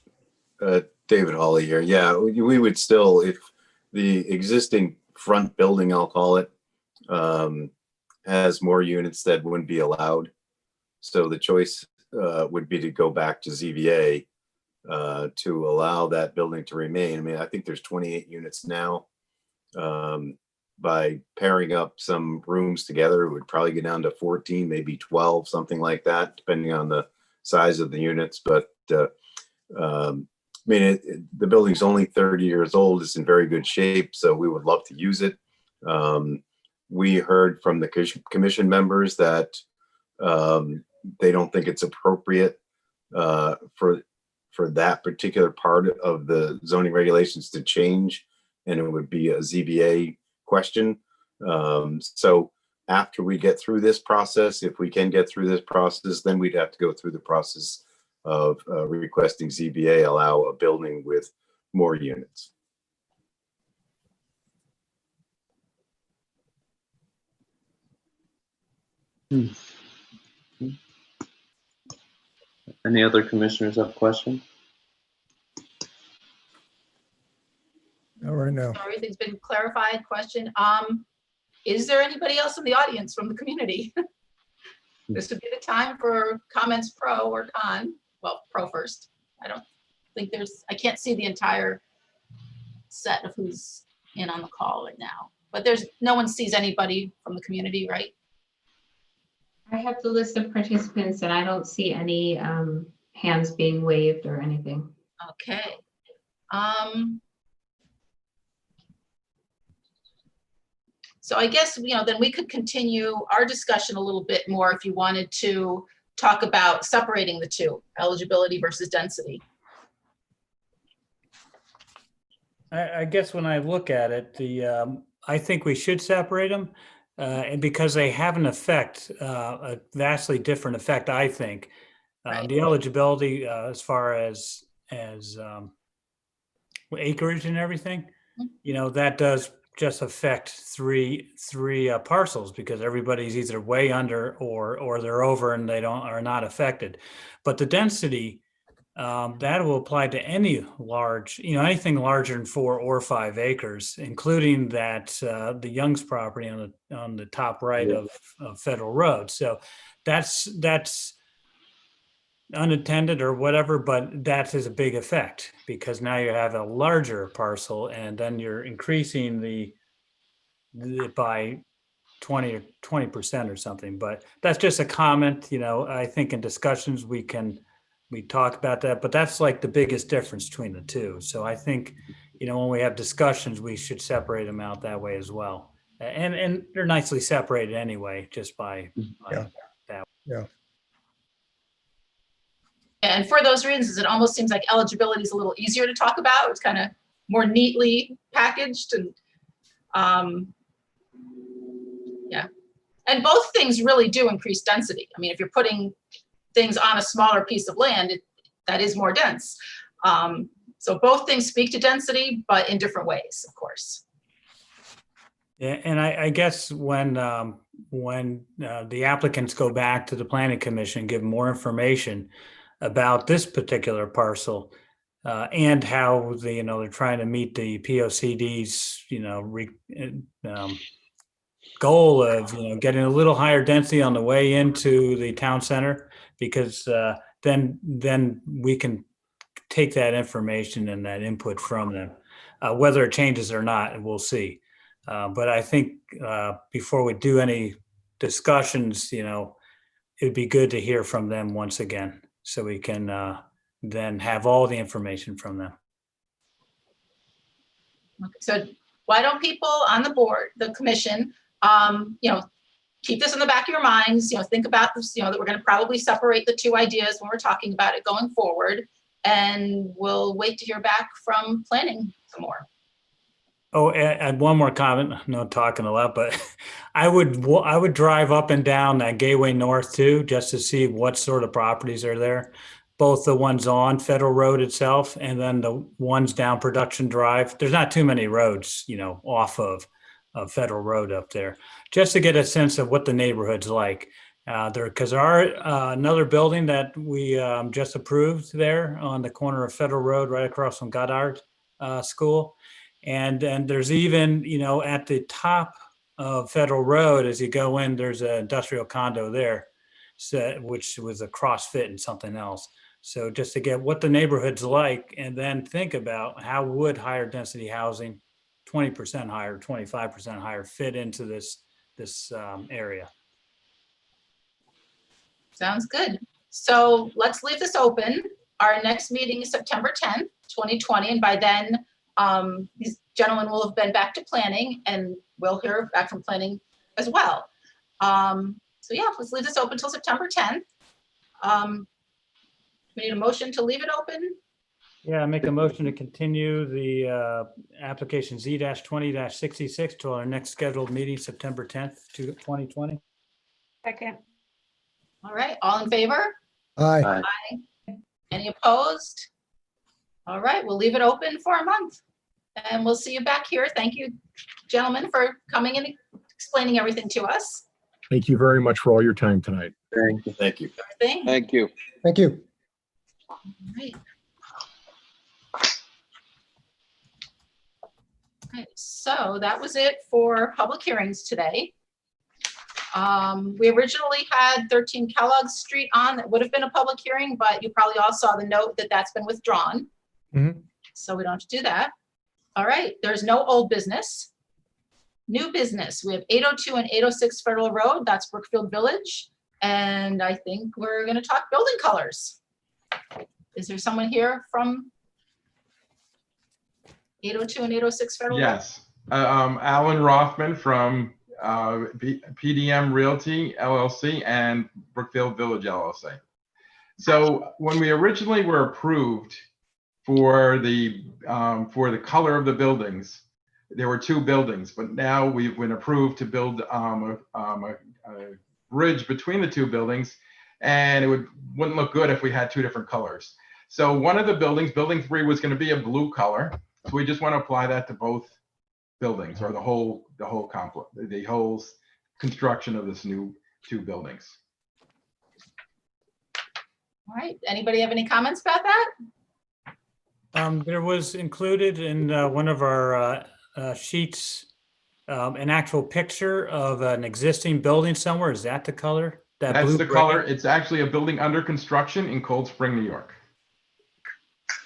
I: David Hawley here. Yeah, we would still, if the existing front building, I'll call it, has more units that wouldn't be allowed. So the choice would be to go back to ZBA to allow that building to remain. I mean, I think there's 28 units now. By pairing up some rooms together, it would probably get down to 14, maybe 12, something like that, depending on the size of the units. But I mean, the building's only 30 years old. It's in very good shape, so we would love to use it. We heard from the commission members that they don't think it's appropriate for that particular part of the zoning regulations to change, and it would be a ZBA question. So after we get through this process, if we can get through this process, then we'd have to go through the process of requesting ZBA allow a building with more units.
G: Any other commissioners have questions?
J: Not right now.
C: So everything's been clarified. Question, is there anybody else in the audience from the community? This would be the time for comments pro or con. Well, pro first. I don't think I can't see the entire set of who's in on the call right now, but no one sees anybody from the community, right?
B: I have the list of participants and I don't see any hands being waved or anything.
C: Okay. So I guess, then we could continue our discussion a little bit more if you wanted to talk about separating the two, eligibility versus density.
D: I guess when I look at it, I think we should separate them, and because they have an effect, a vastly different effect, I think.
C: Right.
D: The eligibility, as far as acreage and everything, that does just affect three parcels, because everybody's either way under or they're over and are not affected. But the density, that will apply to any large, anything larger than 4 or 5 acres, including that the Young's property on the top right of Federal Road. So that's unintended or whatever, but that has a big effect, because now you have a larger parcel and then you're increasing the by 20% or something. But that's just a comment. I think in discussions we talk about that, but that's like the biggest difference between the two. So I think, when we have discussions, we should separate them out that way as well. And they're nicely separated anyway, just by
J: Yeah.
D: that.
J: Yeah.
C: And for those reasons, it almost seems like eligibility is a little easier to talk about. It's kind of more neatly packaged and yeah. And both things really do increase density. I mean, if you're putting things on a smaller piece of land, that is more dense. So both things speak to density, but in different ways, of course.
D: Yeah, and I guess when the applicants go back to the planning commission, give more information about this particular parcel and how they're trying to meet the POCD's goal of getting a little higher density on the way into the town center, because then we can take that information and that input from them, whether it changes or not, we'll see. But I think before we do any discussions, it'd be good to hear from them once again, so we can then have all the information from them.
C: Okay, so why don't people on the board, the commission, keep this in the back of your minds, think about this, that we're going to probably separate the two ideas when we're talking about it going forward. And we'll wait to hear back from planning some more.
D: Oh, and one more comment, no talking a lot, but I would drive up and down that Gateway North too, just to see what sort of properties are there. Both the ones on Federal Road itself and then the ones down Production Drive. There's not too many roads, off of Federal Road up there, just to get a sense of what the neighborhood's like. Because there are another building that we just approved there on the corner of Federal Road, right across from Goddard School. And there's even, at the top of Federal Road, as you go in, there's an industrial condo there, which was a CrossFit and something else. So just to get what the neighborhood's like, and then think about how would higher density housing, 20% higher, 25% higher, fit into this area.
C: Sounds good. So let's leave this open. Our next meeting is September 10th, 2020. And by then, these gentlemen will have been back to planning, and we'll hear back from planning as well. So yeah, let's leave this open until September 10th. We need a motion to leave it open.
D: Yeah, make a motion to continue the application Z-20-66 to our next scheduled meeting, September 10th, 2020.
F: Second.
C: All right, all in favor?
J: Aye.
C: Any opposed? All right, we'll leave it open for a month. And we'll see you back here. Thank you, gentlemen, for coming and explaining everything to us.
E: Thank you very much for all your time tonight.
G: Thank you.
I: Thank you.
C: Everything.
H: Thank you.
J: Thank you.
C: All right. Okay, so that was it for public hearings today. We originally had 13 Kellogg Street on. That would have been a public hearing, but you probably all saw the note that that's been withdrawn.
J: Mhm.
C: So we don't have to do that. All right, there's no old business. New business, we have 802 and 806 Federal Road, that's Brookfield Village. And I think we're gonna talk building colors. Is there someone here from 802 and 806 Federal Road?
K: Yes, Alan Rothman from PDM Realty LLC and Brookfield Village LLC. So when we originally were approved for the color of the buildings, there were two buildings, but now we've been approved to build a bridge between the two buildings, and it wouldn't look good if we had two different colors. So one of the buildings, building 3, was going to be a blue color. So we just want to apply that to both buildings, or the whole complex, the whole construction of this new two buildings.
C: All right, anybody have any comments about that?
D: There was included in one of our sheets an actual picture of an existing building somewhere. Is that the color? That
K: That's
D: blue
K: the
D: gray?
K: color. It's actually a building under construction in Cold Spring, New York.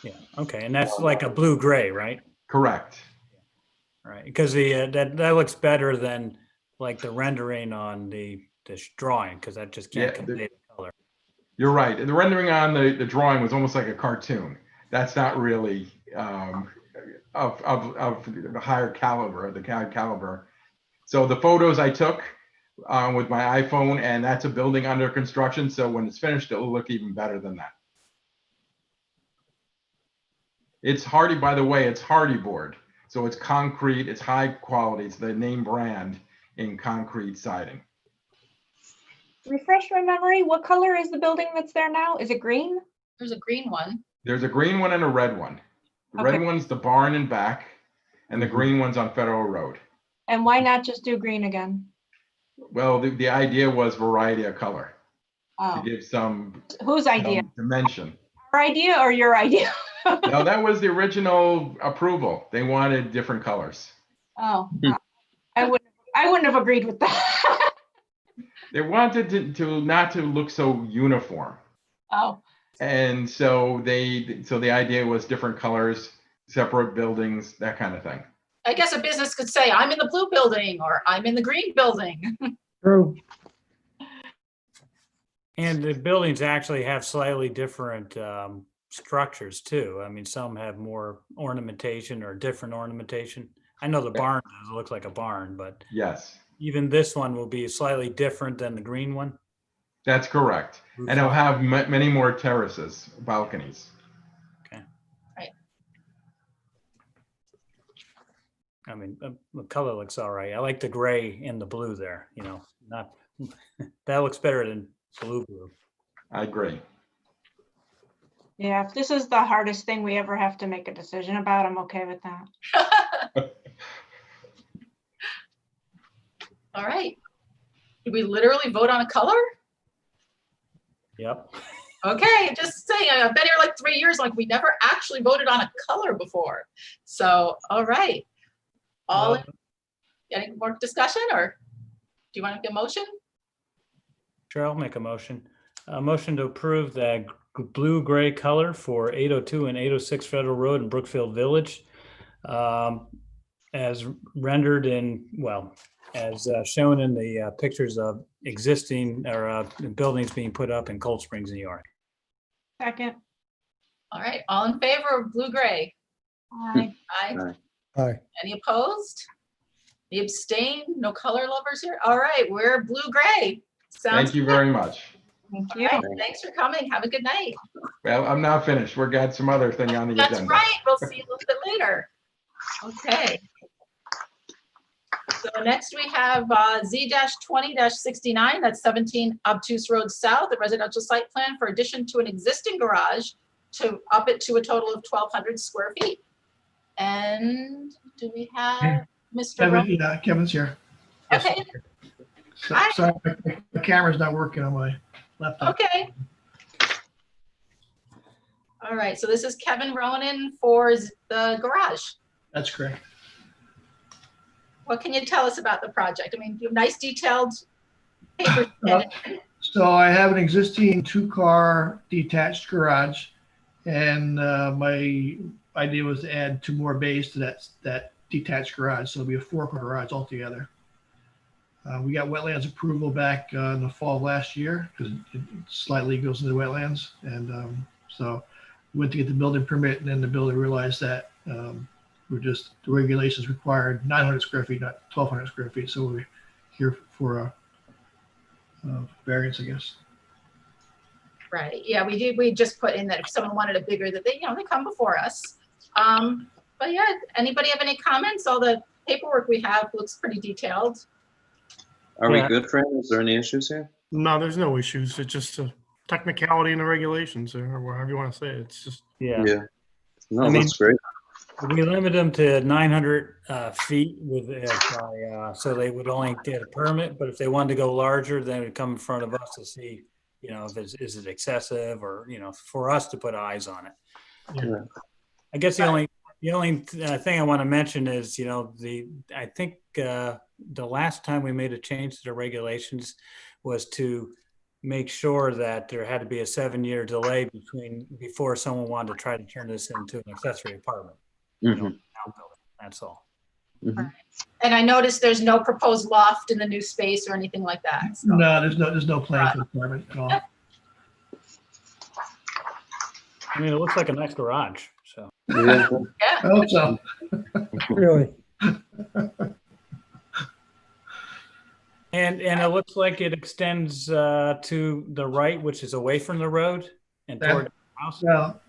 D: Yeah, okay, and that's like a blue-gray, right?
K: Correct.
D: All right, because that looks better than like the rendering on the drawing, because that just can't
K: Yeah,
D: convey the color.
K: You're right. The rendering on the drawing was almost like a cartoon. That's not really of the higher caliber, So the photos I took with my iPhone, and that's a building under construction. So when it's finished, it'll look even better than that. It's Hardy, by the way, it's Hardy board. So it's concrete, it's high quality. It's the name brand in concrete siding.
F: Refresh my memory. What color is the building that's there now? Is it green?
C: There's a green one.
K: There's a green one and a red one. The
F: Okay.
K: red one's the barn and back, and the green one's on Federal Road.
F: And why not just do green again?
K: Well, the idea was variety of color
F: Oh,
K: to give some
F: whose idea?
K: dimension.
F: Our idea or your idea?
K: No, that was the original approval. They wanted different colors.
F: Oh, I wouldn't have agreed with that.
K: They wanted to not to look so uniform.
F: Oh,
K: And so the idea was different colors, separate buildings, that kind of thing.
C: I guess a business could say, I'm in the blue building, or I'm in the green building.
J: True.
D: And the buildings actually have slightly different structures too. I mean, some have more ornamentation or different ornamentation. I know the barn looks like a barn, but
K: Yes.
D: even this one will be slightly different than the green one.
K: That's correct. And it'll have many more terraces, balconies.
D: I mean, the color looks all right. I like the gray and the blue there, you know, not, that looks better than blue.
K: I agree.
F: Yeah, if this is the hardest thing we ever have to make a decision about, I'm okay with that.
C: All right. Did we literally vote on a color?
D: Yep.
C: Okay, just saying, I've been here like 3 years, like we never actually voted on a color before. So, all right. Any more discussion, or do you want to make a motion?
D: Sure, I'll make a motion. A motion to approve the blue-gray color for 802 and 806 Federal Road in Brookfield Village, as rendered in, well, as shown in the pictures of existing or buildings being put up in Cold Springs, New York.
F: Second.
C: All right, all in favor of blue-gray?
F: Aye.
C: Aye.
J: Aye.
C: Any opposed? Any abstain? No color lovers here? All right, we're blue-gray.
K: Thank you very much.
F: Thank
C: All
F: you.
C: right, thanks for coming. Have a good night.
K: Well, I'm not finished. We've got some other thing on the
C: That's
K: agenda.
C: right. We'll see you a little bit later. Okay. So next we have Z-20-69, that's 17 Obtuse Road South, a residential site plan for addition to an existing garage to up it to a total of 1,200 square feet. And do we have Mr.
L: Kevin,
C: Roman?
L: yeah, Kevin's here.
C: Okay,
L: So-
C: Hi.
L: Sorry, the camera's not working on my laptop.
C: okay. All right, so this is Kevin Ronan for the garage.
L: That's correct.
C: What can you tell us about the project? I mean, you have nice detailed papers.
L: So I have an existing 2-car detached garage, and my idea was to add 2 more bays to that detached garage, so it'll be a 4-car garage altogether. We got wetlands approval back in the fall of last year because it slightly goes into wetlands, and so we went to get the building permit, and then the builder realized that the regulations required 900 square feet, not 1,200 square feet. So we're here for a variance, I guess.
C: Right, yeah, we just put in that if someone wanted a bigger, that they come before us. But yeah, anybody have any comments? All the paperwork we have looks pretty detailed.
G: Are we
D: Yeah.
G: good, Fran? Is there any issues here?
A: No, there's no issues. It's just a technicality in the regulations or however you want to say it. It's just,
D: Yeah.
G: No,
D: I mean-
G: that's great.
D: We limit them to 900 feet with, so they would only get a permit, but if they wanted to go larger, then it'd come in front of us to see, if is it excessive or, for us to put eyes on it.
G: Yeah.
D: I guess the only thing I want to mention is, I think the last time we made a change to the regulations was to make sure that there had to be a 7-year delay before someone wanted to try to turn this into an accessory apartment.
G: Mhm.
D: That's all.
G: Mhm.
C: And I noticed there's no proposed loft in the new space or anything like that. So.
L: No, there's no plan for the apartment at all.
D: I mean, it looks like a nice garage, so.
G: Yeah.
L: I hope so.
J: Really?
D: And it looks like it extends to the right, which is away from the road and toward the house.
L: Well,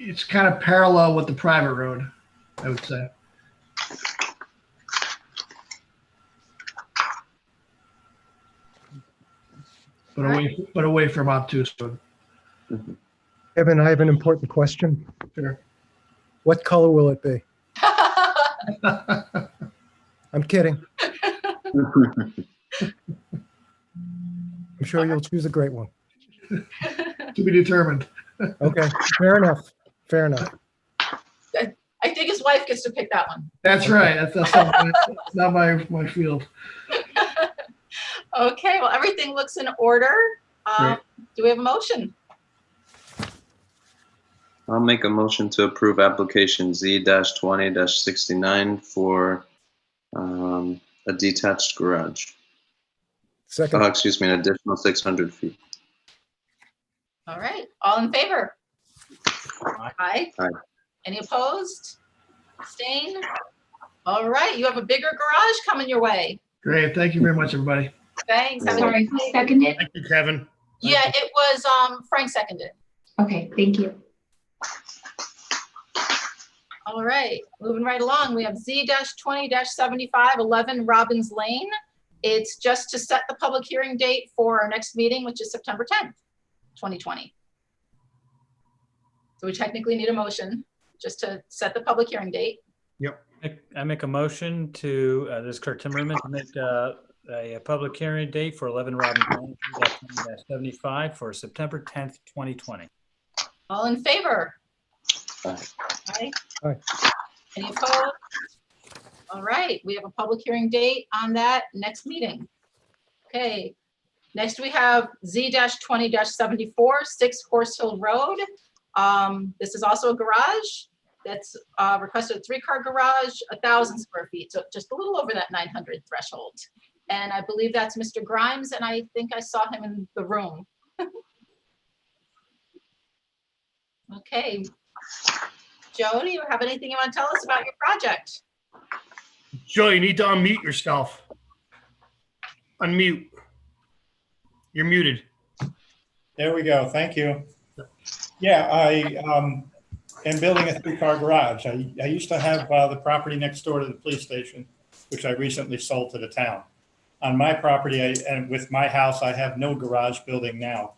L: it's kind of parallel with the private road, I would say. But away from obtuse road.
J: Kevin, I have an important question.
L: Sure.
J: What color will it be? I'm kidding. I'm sure you'll choose a great one.
L: To be determined.
J: Okay, fair enough. Fair enough.
C: I think his wife gets to pick that one.
L: That's right. That's not my field.
C: Okay, well, everything looks in order.
L: Great.
C: Do we have a motion?
G: I'll make a motion to approve application Z-20-69 for a detached garage.
J: Second,
G: Excuse me, an additional 600 feet.
C: All right, all in favor? Aye.
G: Aye.
C: Any opposed? Abstain? All right, you have a bigger garage coming your way.
L: Great. Thank you very much, everybody.
C: Thanks. Have a good
B: Sorry, who seconded?
A: Thank you, Kevin.
C: Yeah, it was Frank seconded.
B: Okay, thank you.
C: All right, moving right along, we have Z-20-75, 11 Robbins Lane. It's just to set the public hearing date for our next meeting, which is September 10th, 2020. So we technically need a motion just to set the public hearing date.
D: I make a motion to, this is Kurt Timmerman, to make a public hearing date for 11 Robin Lane, 75 for September 10th, 2020.
C: All in favor?
G: Aye.
C: Aye.
J: Aye.
C: Any opposed? All right, we have a public hearing date on that next meeting. Okay, next we have Z-20-74, 6 Horse Hill Road. This is also a garage that's requested a 3-car garage, 1,000 square feet, so just a little over that 900 threshold. And I believe that's Mr. Grimes, and I think I saw him in the room. Okay. Joe, do you have anything you want to tell us about your project?
A: Joe, you need to unmute yourself. Unmute. You're muted.
M: There we go. Thank you. Yeah, I am building a 3-car garage. I used to have the property next door to the police station, which I recently sold to the town. On my property and with my house, I have no garage building now.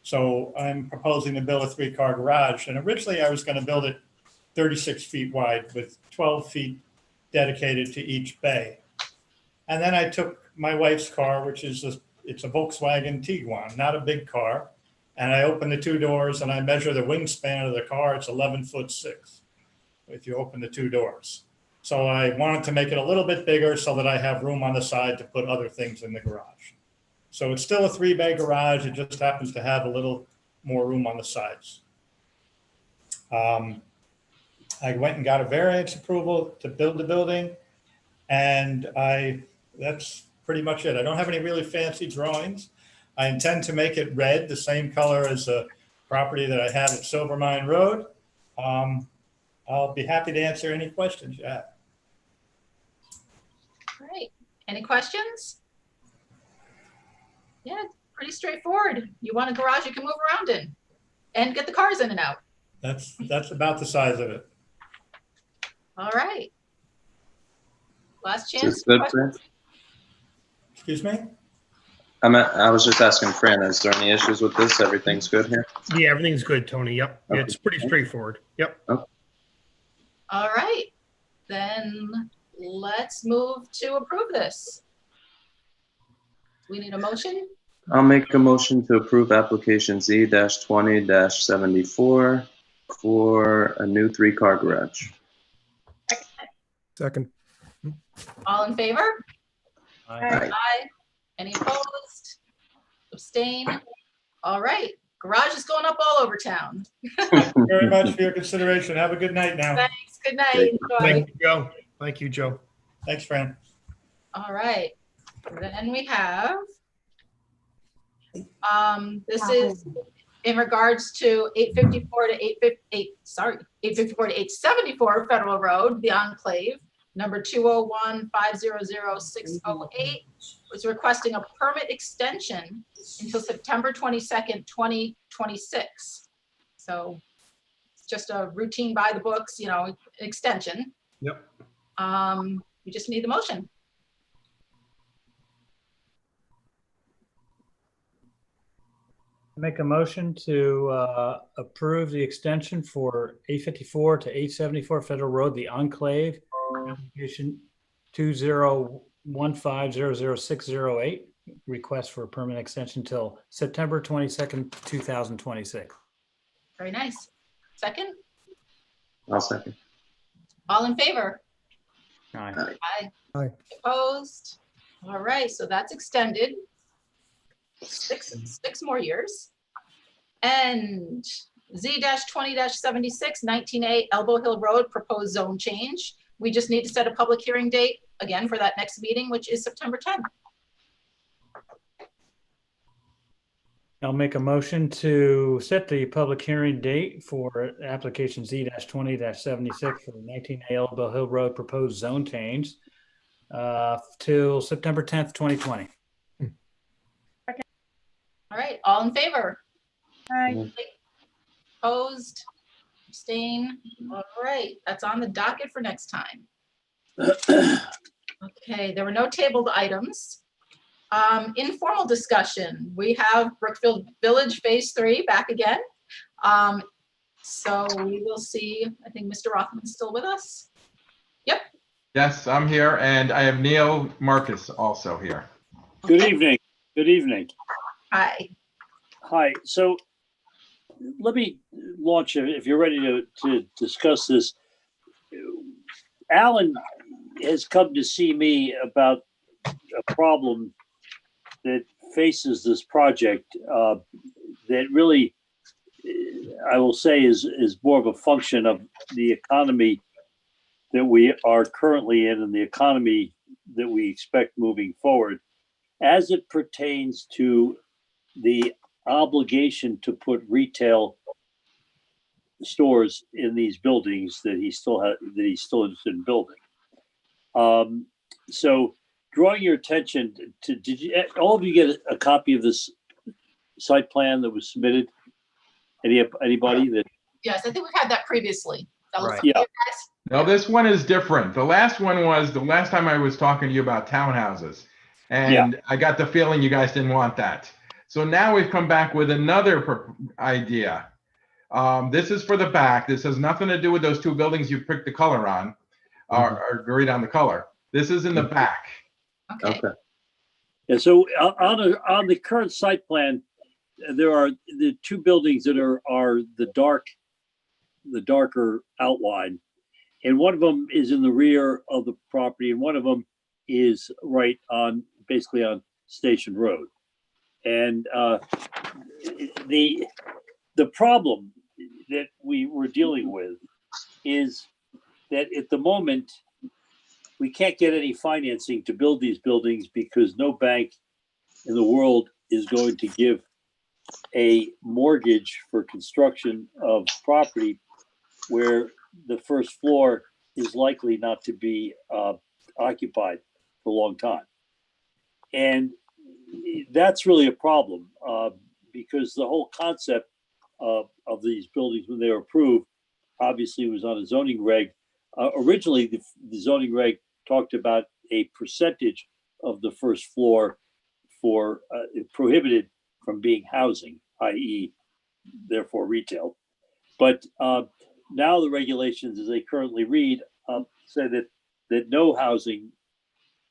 M: So I'm proposing to build a 3-car garage. And originally I was going to build it 36 feet wide with 12 feet dedicated to each bay. And then I took my wife's car, which is it's a Volkswagen Tiguan, not a big car. And I opened the 2 doors and I measure the wingspan of the car. It's 11'6" if you open the 2 doors. So I wanted to make it a little bit bigger so that I have room on the side to put other things in the garage. So it's still a 3-bay garage. It just happens to have a little more room on the sides. I went and got a variance approval to build the building, and that's pretty much it. I don't have any really fancy drawings. I intend to make it red, the same color as the property that I have at Silver Mine Road. I'll be happy to answer any questions you have.
C: Great. Any questions? Yeah, it's pretty straightforward. You want a garage you can move around in and get the cars in and out.
M: That's about the size of it.
C: All right. Last
G: Is
C: chance.
G: this good, Fran?
M: Excuse me?
G: I was just asking Fran, is there any issues with this? Everything's good here?
A: Yeah, everything's good, Tony. Yep.
G: Okay.
A: It's pretty straightforward. Yep.
C: All right. Then let's move to approve this. We need a motion.
G: I'll make a motion to approve application Z-20-74 for a new 3-car garage.
J: Second.
C: All in favor?
G: Aye.
C: Aye. Any opposed? Abstain? All right. Garage is going up all over town.
M: Thank you very much for your consideration. Have a good night now.
C: Thanks. Good night. Enjoy.
A: Thank you, Joe. Thank you, Joe.
M: Thanks, Fran.
C: All right. Then we have, this is in regards to 854 to 874 Federal Road, the Enclave, number 201-500-608, was requesting a permit extension until September 22nd, 2026. So it's just a routine by the books, extension.
A: Yep.
C: We just need the motion.
D: Make a motion to approve the extension for 854 to 874 Federal Road, the Enclave, application 2015000608, request for a permanent extension till September 22nd, 2026.
C: Very nice. Second,
G: I'll second.
C: all in favor?
D: Aye.
C: Aye.
J: Aye.
C: Opposed? All right, so that's extended. Six more years. And Z-20-76, 19A Elbow Hill Road, proposed zone change. We just need to set a public hearing date again for that next meeting, which is September 10th.
D: I'll make a motion to set the public hearing date for application Z-20-76 for the 19A Elbow Hill Road proposed zone change till September 10th, 2020.
C: All right, all in favor?
F: Hi.
C: Opposed? Abstain? All right, that's on the docket for next time. Okay, there were no tabled items. Informal discussion. We have Brookfield Village Phase 3 back again. So we will see, I think Mr. Rothman's still with us. Yep.
K: Yes, I'm here, and I have Neil Marcus also here.
N: Good evening. Good evening.
C: Hi.
N: Hi. So let me launch, if you're ready to discuss this. Alan has come to see me about a problem that faces this project that really, I will say, is more of a function of the economy that we are currently in and the economy that we expect moving forward, as it pertains to the obligation to put retail stores in these buildings that he's still interested in building. So drawing your attention to, did you all of you get a copy of this site plan that was submitted? Anybody that?
C: Yes, I think we've had that previously. That looks
D: Right.
C: like
N: Yeah.
C: you guys.
K: No, this one is different. The last one was the last time I was talking to you about townhouses. And I got the feeling you guys didn't want that. So now we've come back with another idea. This is for the back. This has nothing to do with those two buildings you picked the color on, or agreed on the color. This is in the back.
C: Okay.
G: Okay.
N: Yeah, so on the current site plan, there are the two buildings that are the darker outline. And one of them is in the rear of the property, and one of them is right on, basically on Station Road. And the problem that we were dealing with is that at the moment, we can't get any financing to build these buildings because no bank in the world is going to give a mortgage for construction of property where the first floor is likely not to be occupied for a long time. And that's really a problem because the whole concept of these buildings when they were approved obviously was on a zoning reg. Originally, the zoning reg talked about a percentage of the first floor for prohibited from being housing, i.e. therefore retail. But now the regulations as they currently read say that no housing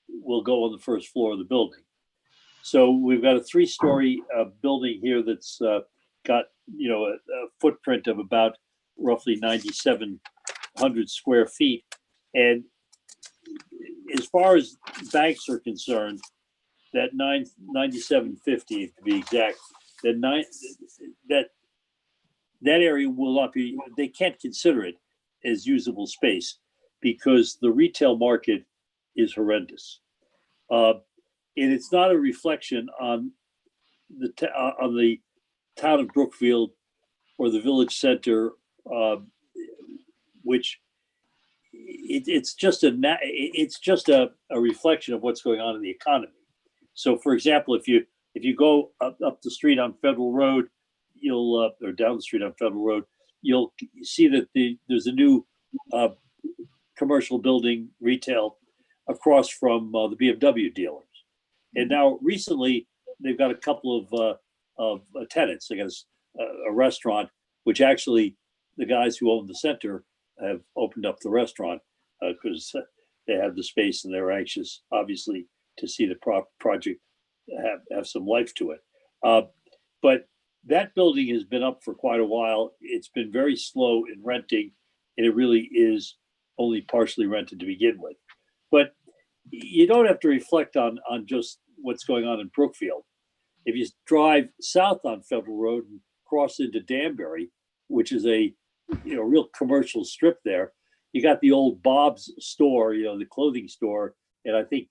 N: will go on the first floor of the building. So we've got a 3-story building here that's got, a footprint of about roughly 9,700 square feet. And as far as banks are concerned, that 9,750 to be exact, that area will not be, they can't consider it as usable space because the retail market is horrendous. And it's not a reflection on the town of Brookfield or the village center, which it's just a reflection of what's going on in the economy. So, for example, if you go up the street on Federal Road, or down the street on Federal Road, you'll see that there's a new commercial building retail across from the BMW dealers. And now recently they've got a couple of tenants. They got a restaurant, which actually the guys who own the center have opened up the restaurant because they have the space and they're anxious, obviously, to see the project have some life to it. But that building has been up for quite a while. It's been very slow in renting, and it really is only partially rented to begin with. But you don't have to reflect on just what's going on in Brookfield. If you drive south on Federal Road and cross into Danbury, which is a real commercial strip there, you got the old Bob's store, the clothing store, and I think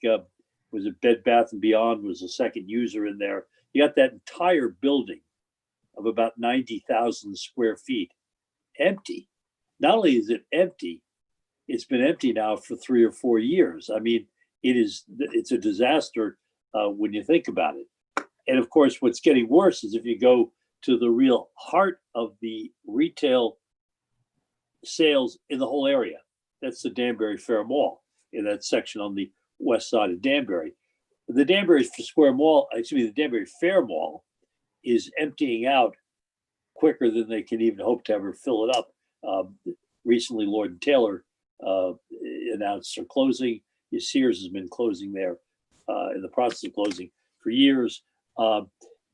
N: was it Bed Bath and Beyond was the second user in there. You got that entire building of about 90,000 square feet empty. Not only is it empty, it's been empty now for 3 or 4 years. I mean, it's a disaster when you think about it. And of course, what's getting worse is if you go to the real heart of the retail sales in the whole area. That's the Danbury Fair Mall in that section on the west side of Danbury. The Danbury Square Mall, excuse me, the Danbury Fair Mall is emptying out quicker than they can even hope to ever fill it up. Recently, Lord & Taylor announced their closing. Sears has been closing there in the process of closing for years.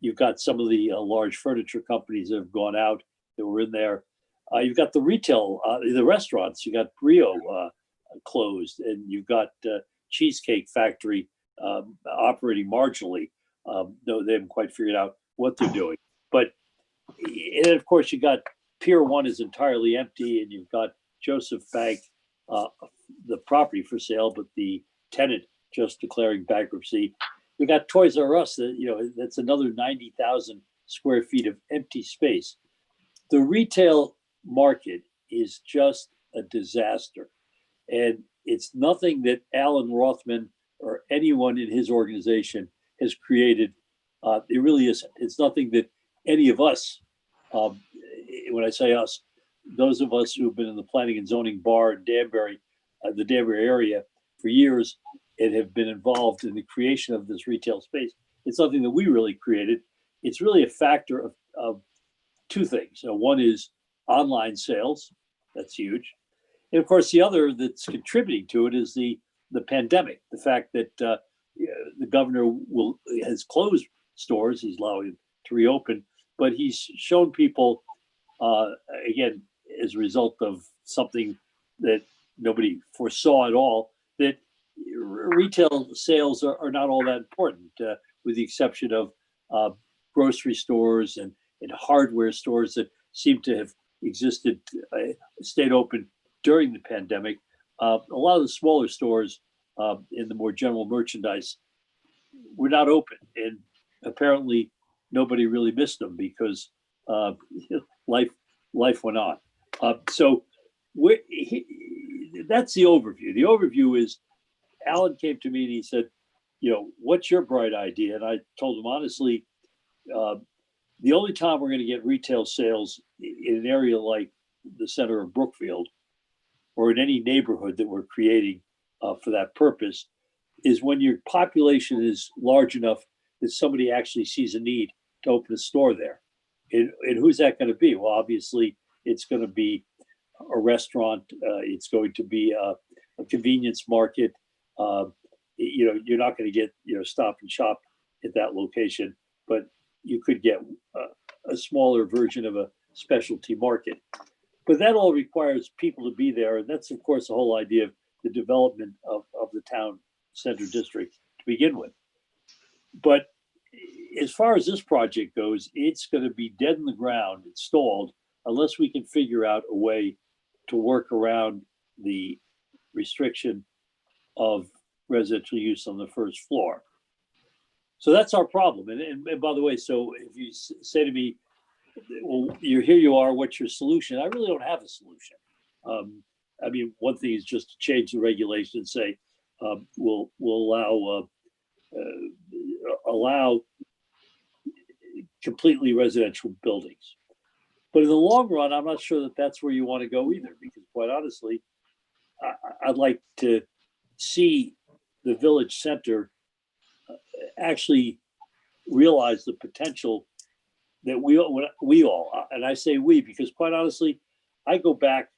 N: You've got some of the large furniture companies that have gone out that were in there. You've got the retail, the restaurants. You got Brio closed, and you've got Cheesecake Factory operating marginally. No, they haven't quite figured out what they're doing. But and of course, you got Pier 1 is entirely empty, and you've got Joseph Bank, the property for sale, but the tenant just declaring bankruptcy. We got Toys R Us, that's another 90,000 square feet of empty space. The retail market is just a disaster. And it's nothing that Alan Rothman or anyone in his organization has created. It really isn't. It's nothing that any of us, when I say us, those of us who've been in the planning and zoning bar in Danbury, the Danbury area for years, and have been involved in the creation of this retail space. It's something that we really created. It's really a factor of two things. One is online sales. That's huge. And of course, the other that's contributing to it is the pandemic. The fact that the governor has closed stores, he's allowing them to reopen, but he's shown people, again, as a result of something that nobody foresaw at all, that retail sales are not all that important, with the exception of grocery stores and hardware stores that seem to have existed, stayed open during the pandemic. A lot of the smaller stores in the more general merchandise were not open, and apparently nobody really missed them because life went on. So that's the overview. The overview is Alan came to me and he said, what's your bright idea? And I told him honestly, the only time we're going to get retail sales in an area like the center of Brookfield or in any neighborhood that we're creating for that purpose is when your population is large enough that somebody actually sees a need to open a store there. And who's that going to be? Well, obviously, it's going to be a restaurant. It's going to be a convenience market. You're not going to get Stop and Shop at that location, but you could get a smaller version of a specialty market. But that all requires people to be there, and that's of course the whole idea of the development of the town center district to begin with. But as far as this project goes, it's going to be dead in the ground, it's stalled, unless we can figure out a way to work around the restriction of residential use on the first floor. So that's our problem. And by the way, so if you say to me, well, here you are, what's your solution? I really don't have a solution. I mean, one thing is just to change the regulation and say, we'll allow completely residential buildings. But in the long run, I'm not sure that that's where you want to go either, because quite honestly, I'd like to see the village center actually realize the potential that we all, and I say we, because quite honestly, I go back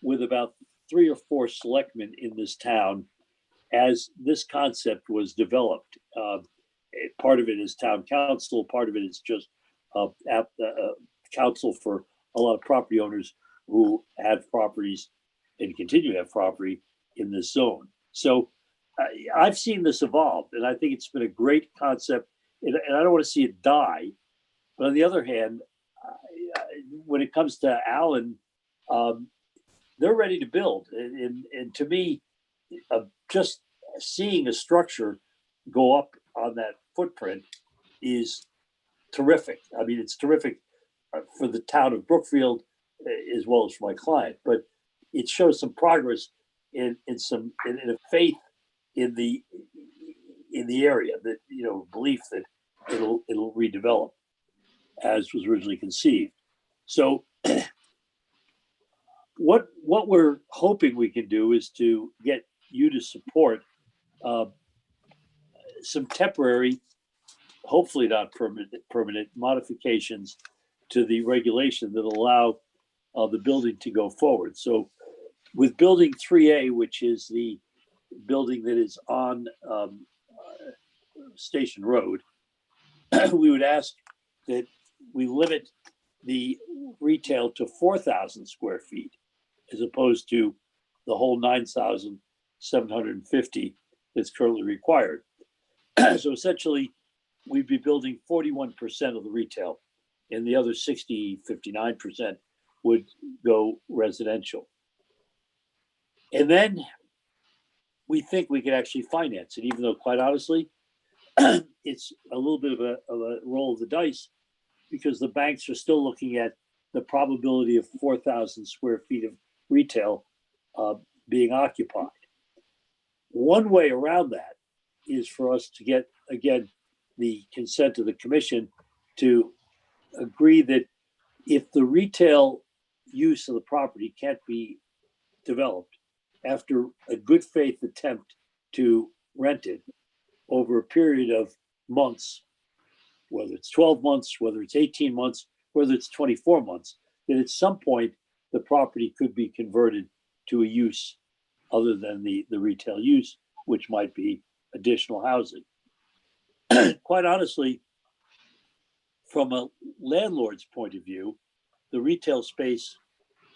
N: with about 3 or 4 selectmen in this town as this concept was developed. Part of it is town council, part of it is just council for a lot of property owners who have properties and continue to have property in this zone. So I've seen this evolve, and I think it's been a great concept, and I don't want to see it die. But on the other hand, when it comes to Allen, they're ready to build. And to me, just seeing a structure go up on that footprint is terrific. I mean, it's terrific for the town of Brookfield as well as for my client. But it shows some progress in a faith in the area, that, belief that it'll redevelop as was originally conceived. So what we're hoping we can do is to get you to support some temporary, hopefully not permanent modifications to the regulation that allow the building to go forward. So with building 3A, which is the building that is on Station Road, we would ask that we limit the retail to 4,000 square feet as opposed to the whole 9,750 that's currently required. So essentially, we'd be building 41% of the retail, and the other 59% would go residential. And then we think we could actually finance it, even though, quite honestly, it's a little bit of a roll of the dice, because the banks are still looking at the probability of 4,000 square feet of retail being occupied. One way around that is for us to get, again, the consent of the commission to agree that if the retail use of the property can't be developed after a good faith attempt to rent it over a period of months, whether it's 12 months, whether it's 18 months, whether it's 24 months, that at some point the property could be converted to a use other than the retail use, which might be additional housing. Quite honestly, from a landlord's point of view, the retail space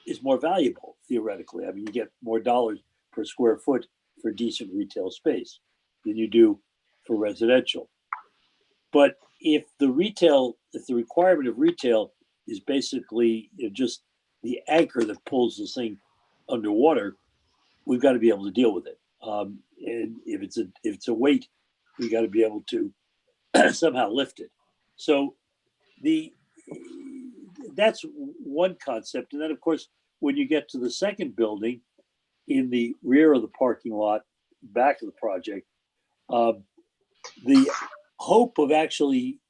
N: is more valuable, theoretically. I mean, you get more dollars per square foot for decent retail space than you do for residential. But if the requirement of retail is basically just the anchor that pulls this thing underwater, we've got to be able to deal with it. And if it's a weight, we got to be able to somehow lift it. So that's one concept. And then, of course, when you get to the second building in the rear of the parking lot, back of the project, the hope of actually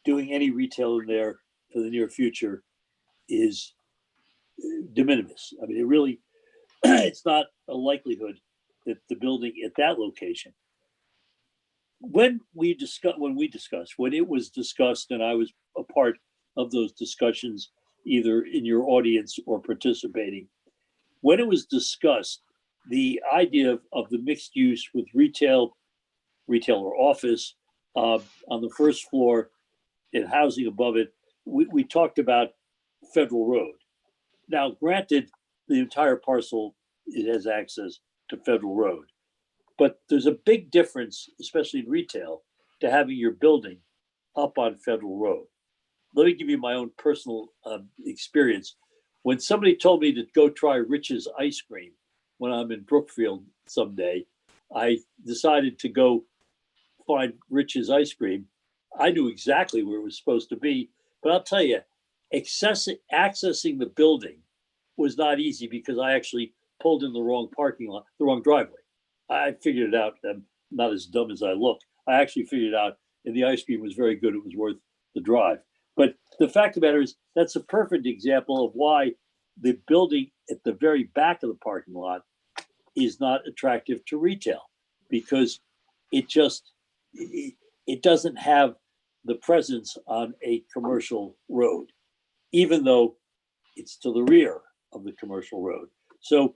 N: doing any retail in there for the near future is de minimis. I mean, it really, it's not a likelihood that the building at that location. When it was discussed, and I was a part of those discussions, either in your audience or participating, when it was discussed, the idea of the mixed use with retail or office on the first floor and housing above it, we talked about Federal Road. Now, granted, the entire parcel, it has access to Federal Road, but there's a big difference, especially in retail, to having your building up on Federal Road. Let me give you my own personal experience. When somebody told me to go try Rich's ice cream when I'm in Brookfield someday, I decided to go find Rich's ice cream. I knew exactly where it was supposed to be, but I'll tell you, accessing the building was not easy because I actually pulled in the wrong parking lot, the wrong driveway. I figured it out. I'm not as dumb as I look. I actually figured it out, and the ice cream was very good. It was worth the drive. But the fact of the matter is, that's a perfect example of why the building at the very back of the parking lot is not attractive to retail, because it doesn't have the presence on a commercial road, even though it's to the rear of the commercial road. So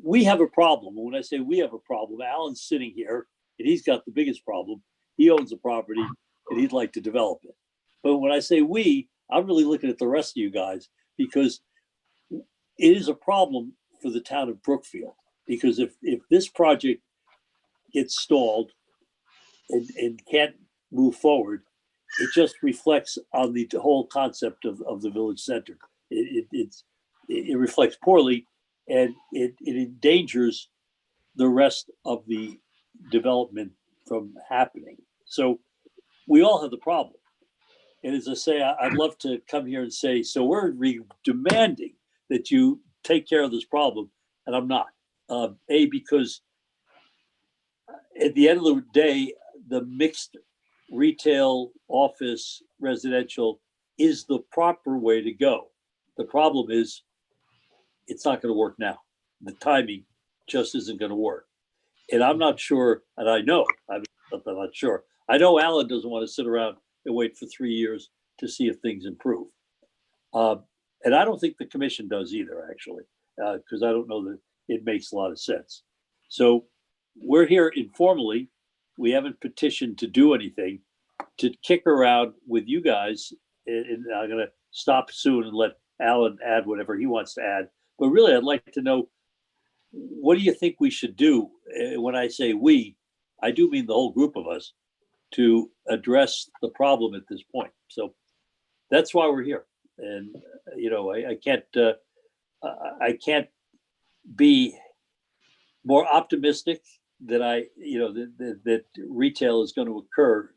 N: we have a problem. When I say we have a problem, Alan's sitting here and he's got the biggest problem. He owns the property and he'd like to develop it. But when I say we, I'm really looking at the rest of you guys, because it is a problem for the town of Brookfield. Because if this project gets stalled and can't move forward, it just reflects on the whole concept of the village center. It reflects poorly, and it endangers the rest of the development from happening. So we all have the problem. And as I say, I'd love to come here and say, so we're demanding that you take care of this problem, and I'm not. Because at the end of the day, the mixed retail, office, residential is the proper way to go. The problem is it's not going to work now. The timing just isn't going to work. And I'm not sure, and I know, I'm not sure. I know Alan doesn't want to sit around and wait for 3 years to see if things improve. And I don't think the commission does either, actually, because I don't know that it makes a lot of sense. So we're here informally. We haven't petitioned to do anything, to kick around with you guys. And I'm going to stop soon and let Alan add whatever he wants to add. But really, I'd like to know, what do you think we should do? When I say we, I do mean the whole group of us, to address the problem at this point. So that's why we're here. And, you know, I can't be more optimistic that that retail is going to occur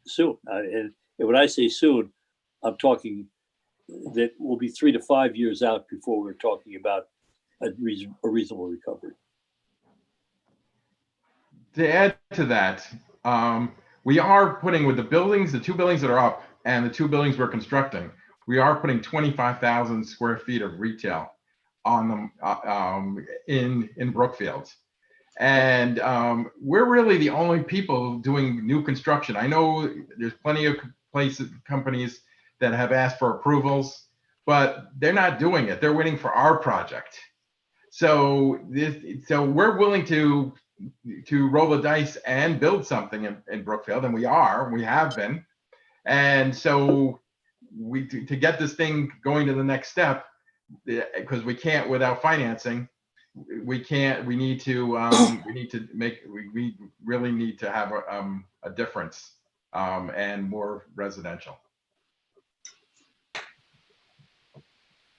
N: soon. And when I say soon, I'm talking that we'll be 3 to 5 years out before we're talking about a reasonable recovery.
K: To add to that, we are putting, with the buildings, the 2 buildings that are up and the 2 buildings we're constructing, we are putting 25,000 square feet of retail on them in Brookfield. And we're really the only people doing new construction. I know there's plenty of companies that have asked for approvals, but they're not doing it. They're waiting for our project. So we're willing to roll the dice and build something in Brookfield, and we have been. And so to get this thing going to the next step, because we can't without financing, we need to we really need to have a difference and more residential.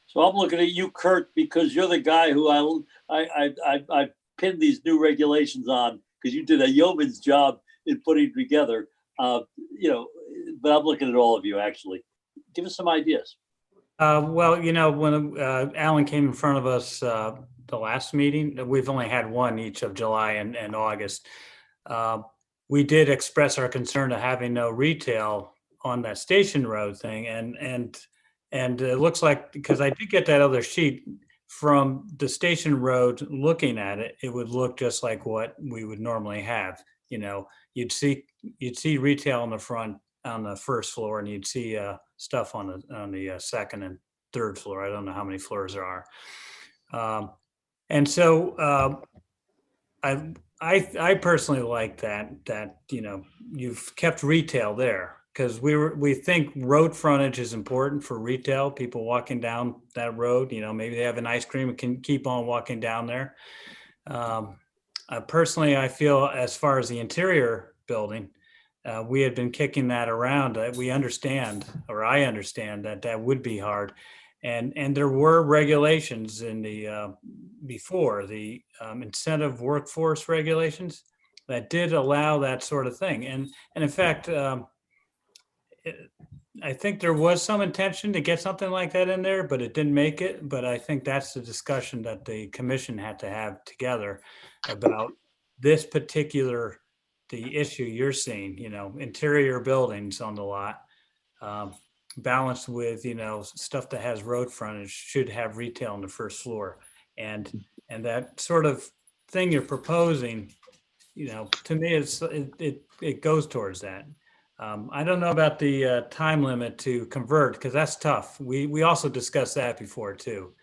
N: So I'm looking at you, Kurt, because you're the guy who I pinned these new regulations on, because you did a yeoman's job in putting together. But I'm looking at all of you, actually. Give us some ideas.
D: Well, when Alan came in front of us the last meeting, we've only had one each of July and August. We did express our concern to having no retail on that Station Road thing, and it looks like, because I did get that other sheet from the Station Road, looking at it, it would look just like what we would normally have. You'd see retail on the front, on the first floor, and you'd see stuff on the second and third floor. I don't know how many floors there are. And so I personally like that you've kept retail there, because we think road frontage is important for retail. People walking down that road, maybe they have an ice cream and can keep on walking down there. Personally, I feel, as far as the interior building, we had been kicking that around. We understand, or I understand, that would be hard. And there were regulations in the before the incentive workforce regulations that did allow that sort of thing. And in fact, I think there was some intention to get something like that in there, but it didn't make it. But I think that's the discussion that the commission had to have together about this particular, the issue you're seeing, interior buildings on the lot, balanced with, stuff that has road frontage should have retail on the first floor. And that sort of thing you're proposing, to me, it goes towards that. I don't know about the time limit to convert, because that's tough. We also discussed that before too.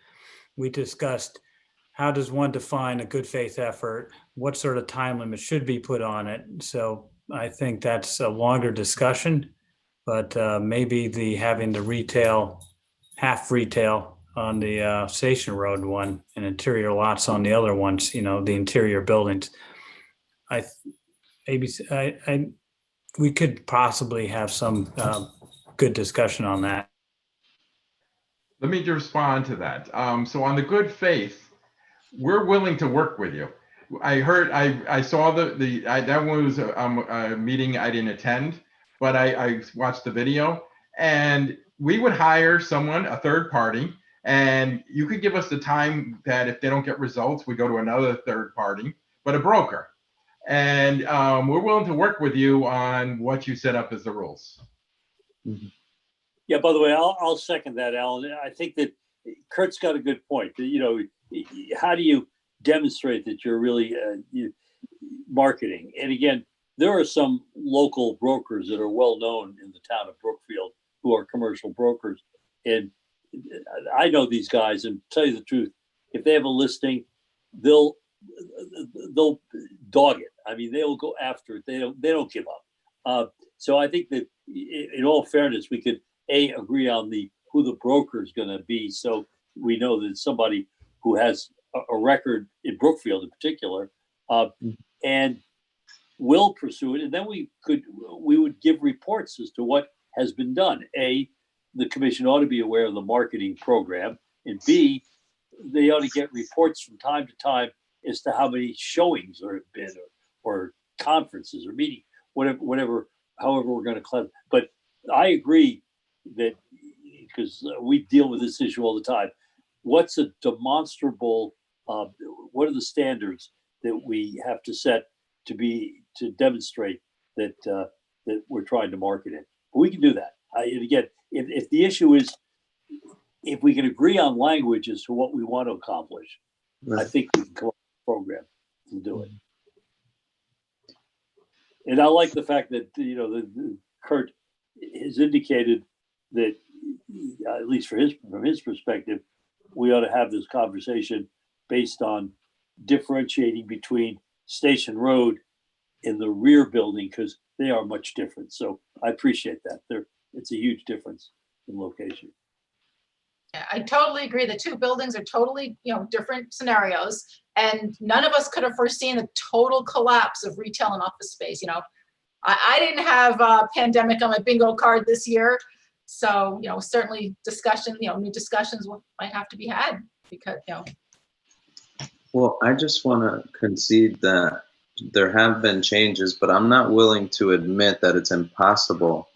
D: We discussed, how does one define a good faith effort? What sort of time limit should be put on it? So I think that's a longer discussion, but maybe having the retail, half retail on the Station Road one and interior lots on the other ones, the interior buildings. We could possibly have some good discussion on that.
K: Let me respond to that. So on the good faith, we're willing to work with you. I saw that was a meeting I didn't attend, but I watched the video, and we would hire someone, a third party, and you could give us the time that if they don't get results, we go to another third party, but a broker. And we're willing to work with you on what you set up as the rules.
N: Yeah, by the way, I'll second that, Alan. I think that Kurt's got a good point. You know, how do you demonstrate that you're really marketing? And again, there are some local brokers that are well known in the town of Brookfield who are commercial brokers. And I know these guys, and tell you the truth, if they have a listing, they'll dog it. I mean, they'll go after it. They don't give up. So I think that in all fairness, we could agree on who the broker is going to be, so we know that it's somebody who has a record in Brookfield in particular, and will pursue it. And then we would give reports as to what has been done. The commission ought to be aware of the marketing program, and B, they ought to get reports from time to time as to how many showings there have been, or conferences or meetings, whatever, however we're going to collect. But I agree that, because we deal with this issue all the time, what's a demonstrable, what are the standards that we have to set to demonstrate that that we're trying to market it? We can do that. And again, if the issue is, if we can agree on language as to what we want to accomplish, I think we can come up with a program to do it. And I like the fact that, you know, Kurt has indicated that, at least from his perspective, we ought to have this conversation based on differentiating between Station Road and the rear building, because they are much different. So I appreciate that. It's a huge difference in location.
C: Yeah, I totally agree. The two buildings are totally, different scenarios, and none of us could have foreseen the total collapse of retail and office space. I didn't have a pandemic on my bingo card this year, so certainly new discussions might have to be had, because
G: Well, I just want to concede that there have been changes, but I'm not willing to admit that it's impossible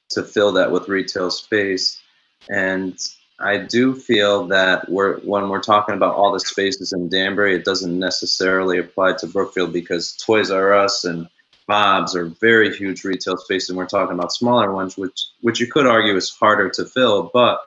G: to fill that with retail space. And I do feel that when we're talking about all the spaces in Danbury, it doesn't necessarily apply to Brookfield, because Toys R Us and Bob's are very huge retail spaces, and we're talking about smaller ones, which you could argue is harder to fill. But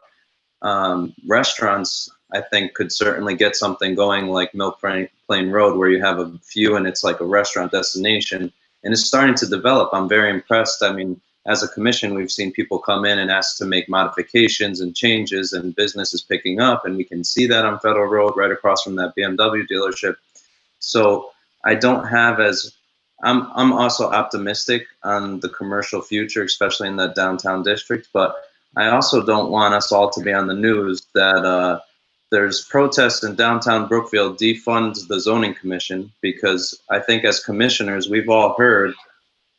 G: restaurants, I think, could certainly get something going, like Mill Plain Road, where you have a few and it's like a restaurant destination, and it's starting to develop. I'm very impressed. I mean, as a commission, we've seen people come in and ask to make modifications and changes, and business is picking up, and we can see that on Federal Road right across from that BMW dealership. So I don't have I'm also optimistic on the commercial future, especially in that downtown district, but I also don't want us all to be on the news that there's protests in downtown Brookfield, defund the zoning commission, because I think as commissioners, we've all heard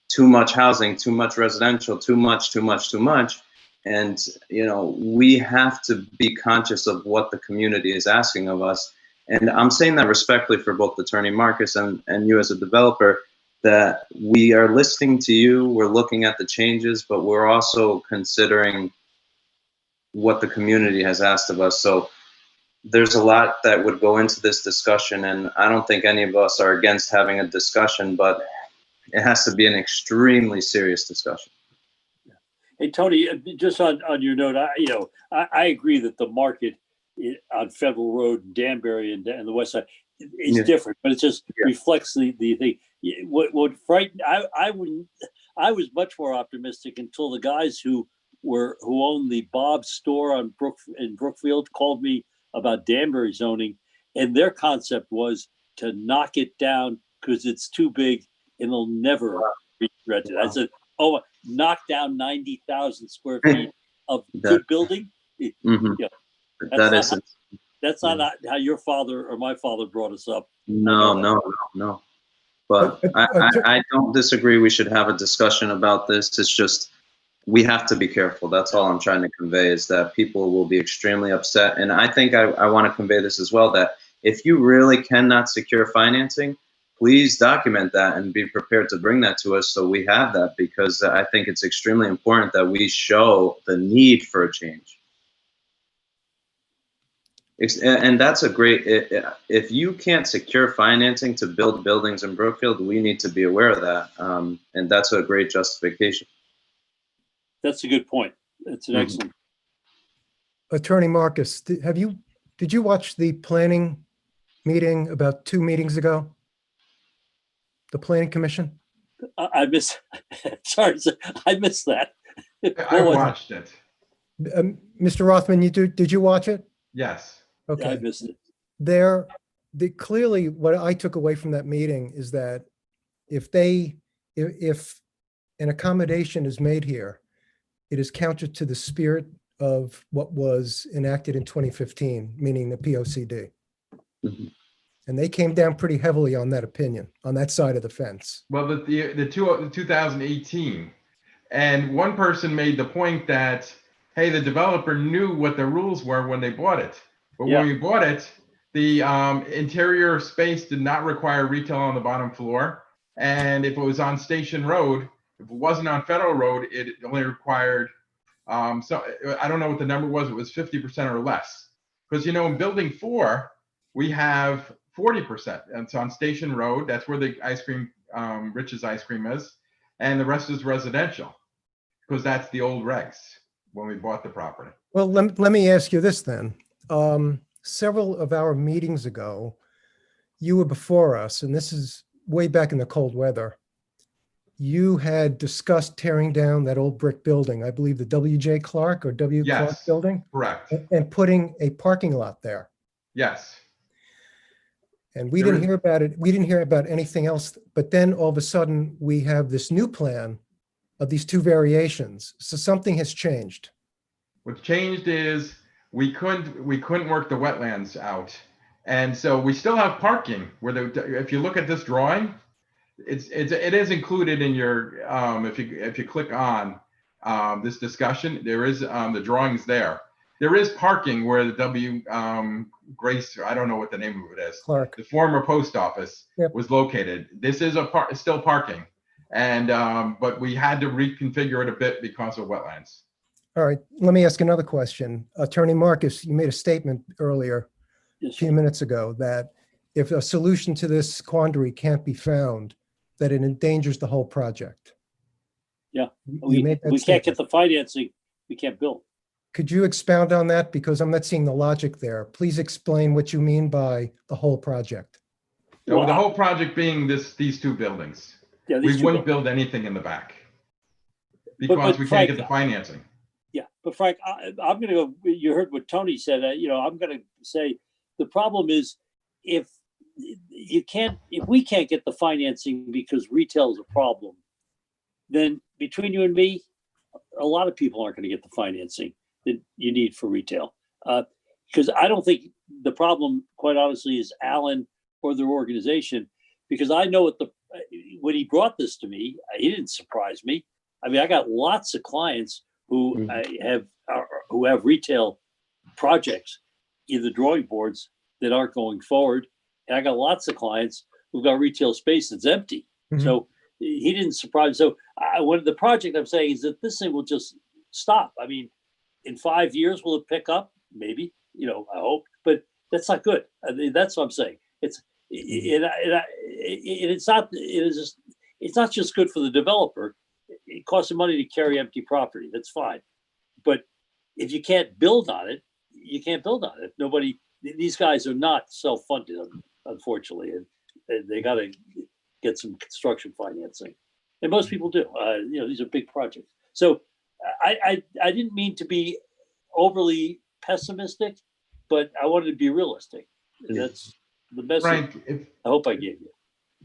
G: too much housing, too much residential, too much. And, we have to be conscious of what the community is asking of us. And I'm saying that respectfully for both Attorney Marcus and you as a developer, that we are listening to you, we're looking at the changes, but we're also considering what the community has asked of us. So there's a lot that would go into this discussion, and I don't think any of us are against having a discussion, but it has to be an extremely serious discussion.
N: Hey, Tony, just on your note, I agree that the market on Federal Road in Danbury and the west side is different, but it just reflects the thing. What frightened, I was much more optimistic until the guys who owned the Bob's store in Brookfield called me about Danbury zoning, and their concept was to knock it down because it's too big and it'll never be rented. I said, knock down 90,000 square feet of good building. That's not how your father or my father brought us up.
G: No. But I don't disagree. We should have a discussion about this. It's just, we have to be careful. That's all I'm trying to convey, is that people will be extremely upset. And I think I want to convey this as well, that if you really cannot secure financing, please document that and be prepared to bring that to us so we have that, because I think it's extremely important that we show the need for a change. And that's a great, if you can't secure financing to build buildings in Brookfield, we need to be aware of that. And that's a great justification.
N: That's a good point. That's an
G: Mhm.
N: excellent.
J: Attorney Marcus, did you watch the planning meeting about 2 meetings ago? The planning commission?
N: I miss. Sorry, sir, I missed that.
K: I
N: What was it?
K: watched it.
J: Mr. Rothman, did you watch it?
K: Yes.
N: I
J: Okay.
N: missed it.
J: Clearly what I took away from that meeting is that if an accommodation is made here, it is counter to the spirit of what was enacted in 2015, meaning the POCD.
G: Mhm.
J: And they came down pretty heavily on that opinion, on that side of the fence.
K: Well, the 2018, and one person made the point that, hey, the developer knew what the rules were when they bought it. But
N: Yeah.
K: when we bought it, the interior space did not require retail on the bottom floor. And if it was on Station Road, if it wasn't on Federal Road, it only required, so I don't know what the number was, it was 50% or less. Because, in building 4, we have 40%. And it's on Station Road. That's where the ice cream, Rich's Ice Cream is. And the rest is residential. Because that's the old regs when we bought the property.
J: Well, let me ask you this then. Several of our meetings ago, you were before us, and this is way back in the cold weather. You had discussed tearing down that old brick building, I believe the W.J. Clark or W. Clark
K: Yes.
J: building,
K: Correct.
J: and putting a parking lot there.
K: Yes.
J: And we
K: There
J: didn't
K: is-
J: hear about it. We didn't hear about anything else. But then all of a sudden, we have this new plan of these 2 variations. So something has changed.
K: What changed is we couldn't work the wetlands out. And so we still have parking where if you look at this drawing, it is included in your, if you click on this discussion, there is the drawings there. There is parking where the Grace, I don't know what the name of it is.
J: Clark.
K: The former post office
J: Yep.
K: was located. This is still parking. And, but we had to reconfigure it a bit because of wetlands.
J: All right, let me ask another question. Attorney Marcus, you made a statement earlier, a
N: Yes,
J: few
N: sir.
J: minutes ago, that if a solution to this quandary can't be found, that it endangers the whole project.
N: Yeah.
J: You
N: We
J: made that
N: can't
J: statement.
N: get the financing. We can't build.
J: Could you expound on that? Because I'm not seeing the logic there. Please explain what you mean by the whole project.
K: So
N: Well,
K: the whole project being these 2 buildings.
N: Yeah,
K: We
N: these two
K: wouldn't
N: buildings.
K: build anything in the back. Because
N: but
K: we
N: Frank,
K: can't get the financing.
N: Yeah, but Frank, I'm going to go. You heard what Tony said. I'm going to say the problem is if we can't get the financing because retail is a problem, then between you and me, a lot of people aren't going to get the financing that you need for retail. Because I don't think the problem, quite honestly, is Alan or their organization. Because I know when he brought this to me, he didn't surprise me. I mean, I got lots of clients who have retail projects in the drawing boards that aren't going forward, and I got lots of clients who've got retail space that's empty.
J: Mhm.
N: So he didn't surprise. So the project I'm saying is that this thing will just stop. I mean, in 5 years, will it pick up? Maybe. I hope, but that's not good. I mean, that's what I'm saying. It's not just good for the developer. It costs them money to carry empty property. That's fine. But if you can't build on it, you can't build on it. These guys are not self-funded, unfortunately, and they got to get some construction financing. And most people do. These are big projects. So I didn't mean to be overly pessimistic, but I wanted to be realistic. And that's the message
K: Frank,
N: I hope I gave you.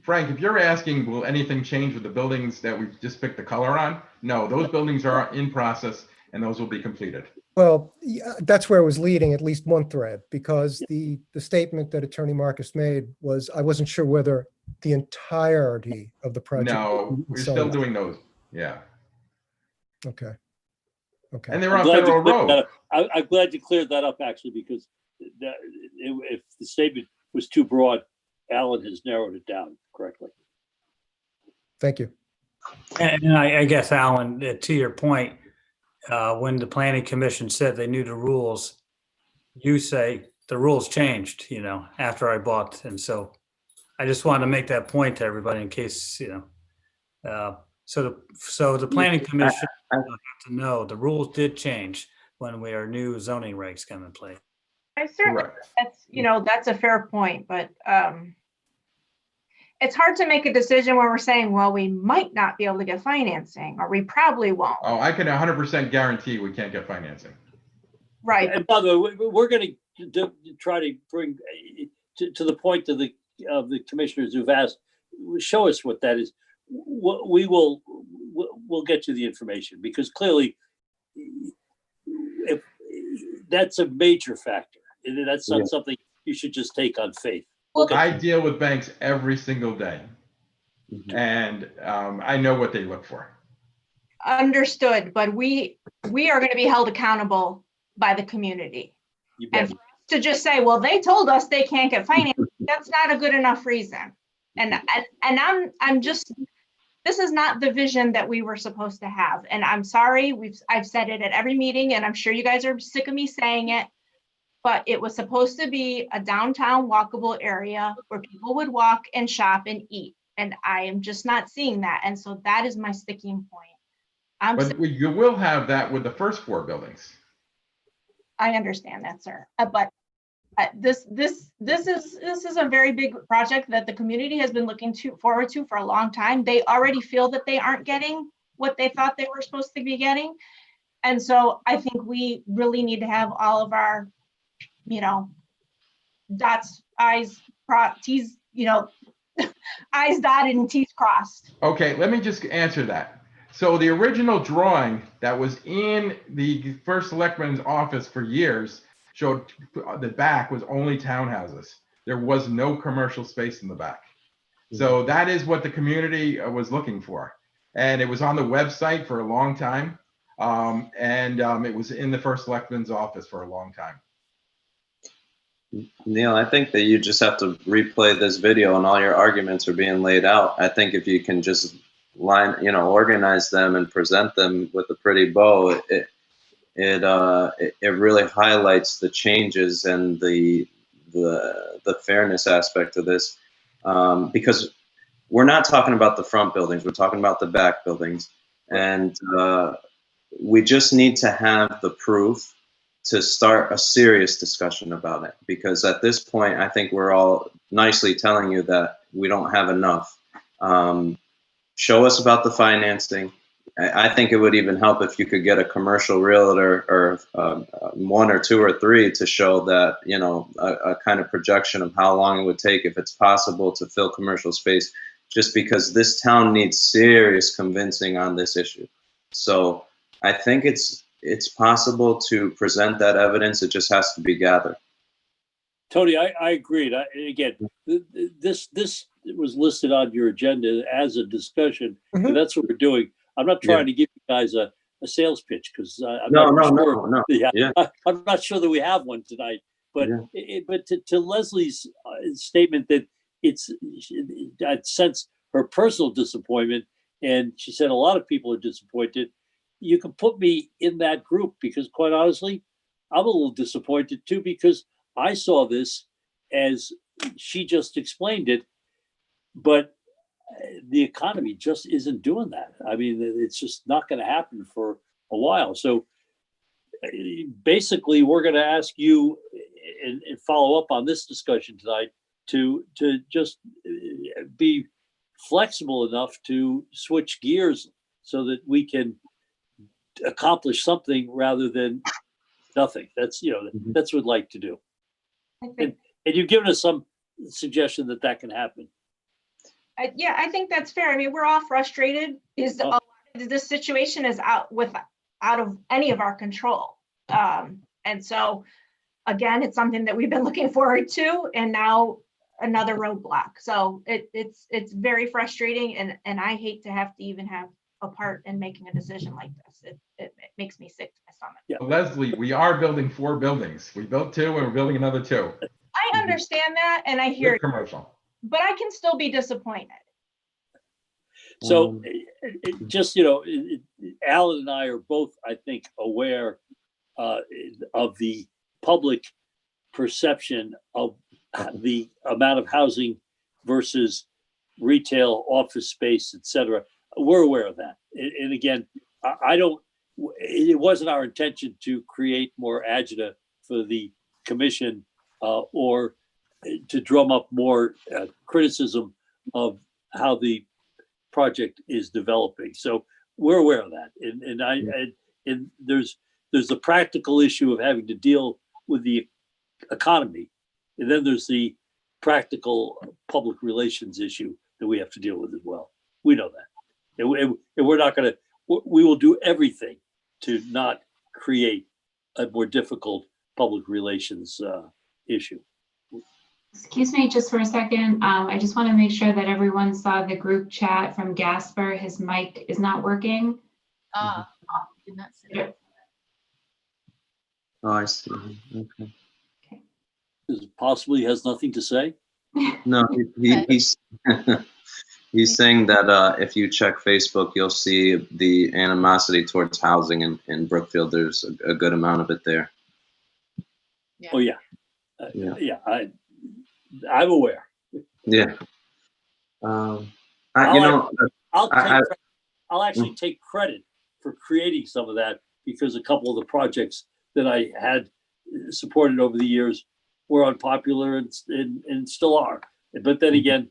K: Frank, if you're asking, will anything change with the buildings that we just picked the color on? No, those buildings are in process and those will be completed.
J: Well, yeah, that's where I was leading at least one thread, because the statement that Attorney Marcus made was, I wasn't sure whether the entirety of the project.
K: No, we're
J: So-
K: still doing those. Yeah.
J: Okay. Okay.
K: And they're
N: I'm
K: on
N: glad you
K: Federal
N: cleared that
K: Road.
N: up. I'm glad you cleared that up, actually, because if the statement was too broad, Alan has narrowed it down correctly.
J: Thank you.
D: And I guess, Alan, to your point, when the planning commission said they knew the rules, you say the rules changed, after I bought. And so I just wanted to make that point to everybody in case, so the planning commission have to know the rules did change when our new zoning regs come in play.
F: I certainly,
K: Correct.
F: that's a fair point, but it's hard to make a decision when we're saying, well, we might not be able to get financing, or we probably won't.
K: Oh, I can 100% guarantee we can't get financing.
F: Right.
N: And by the way, we're going to try to bring to the point of the commissioners who've asked, show us what that is. We'll get you the information, because clearly, if that's a major factor, and that's not something you should just take on faith.
K: I deal with banks every single day, and I know what they look for.
F: Understood, but we are going to be held accountable by the community. And for us to just say, well, they told us they can't get financing, that's not a good enough reason. And I'm just, this is not the vision that we were supposed to have. And I'm sorry, I've said it at every meeting, and I'm sure you guys are sick of me saying it, but it was supposed to be a downtown walkable area where people would walk and shop and eat. And I am just not seeing that. And so that is my sticking point.
K: But you will have that with the first 4 buildings.
F: I understand that, sir. But this is a very big project that the community has been looking forward to for a long time. They already feel that they aren't getting what they thought they were supposed to be getting. And so I think we really need to have all of our, dots, I's, T's, I's dotted and T's crossed.
K: Okay, let me just answer that. So the original drawing that was in the first selectman's office for years showed the back was only townhouses. There was no commercial space in the back. So that is what the community was looking for. And it was on the website for a long time. It was in the first selectman's office for a long time.
G: Neil, I think that you just have to replay this video and all your arguments are being laid out. I think if you can just organize them and present them with a pretty bow, it really highlights the changes and the fairness aspect of this, because we're not talking about the front buildings, we're talking about the back buildings, and we just need to have the proof to start a serious discussion about it, because at this point I think we're all nicely telling you that we don't have enough. Show us about the financing. I think it would even help if you could get a commercial realtor or 1 or 2 or 3 to show that, a kind of projection of how long it would take, if it's possible, to fill commercial space, just because this town needs serious convincing on this issue. So I think it's possible to present that evidence. It just has to be gathered.
N: Tony, I agreed. Again, this was listed on your agenda as a discussion, and that's what we're doing. I'm not trying to give you guys a sales pitch, because I'm not sure that we have one tonight. But but to Leslie's statement that I sense her personal disappointment, and she said a lot of people are disappointed. You can put me in that group, because quite honestly, I'm a little disappointed too, because I saw this as she just explained it, but the economy just isn't doing that. I mean, it's just not going to happen for a while. So basically, we're going to ask you and follow up on this discussion tonight to just be flexible enough to switch gears so that we can accomplish something rather than nothing. That's that's what we'd like to do. And you've given us some suggestion that can happen.
F: I think that's fair. I mean, we're all frustrated. This situation is out of any of our control. And so, again, it's something that we've been looking forward to, and now another roadblock. So it's very frustrating, and I hate to have to even have a part in making a decision like this. It makes me sick to my stomach.
K: Yeah. Leslie, we are building 4 buildings. We built 2 and we're building another 2.
F: I understand that, and I hear
K: With commercial.
F: but I can still be disappointed.
N: So just, Alan and I are both, I think, aware of the public perception of the amount of housing versus retail, office space, et cetera. We're aware of that. And again, I don't, it wasn't our intention to create more agita for the commission or to drum up more criticism of how the project is developing. So we're aware of that. And there's the practical issue of having to deal with the economy. And then there's the practical public relations issue that we have to deal with as well. We know that. And we're not going to, we will do everything to not create a more difficult public relations issue.
B: Excuse me just for a second. I just want to make sure that everyone saw the group chat from Gasper. His mic is not working.
C: Did not see that.
G: Oh, I see. Okay.
N: Possibly has nothing to say.
G: No, he's he's saying that if you check Facebook, you'll see the animosity towards housing in Brookfield. There's a good amount of it there.
N: Oh yeah,
G: Yeah.
N: I'm aware.
G: Yeah.
N: I'll actually take credit for creating some of that because a couple of the projects that I had supported over the years were unpopular and still are. But then again,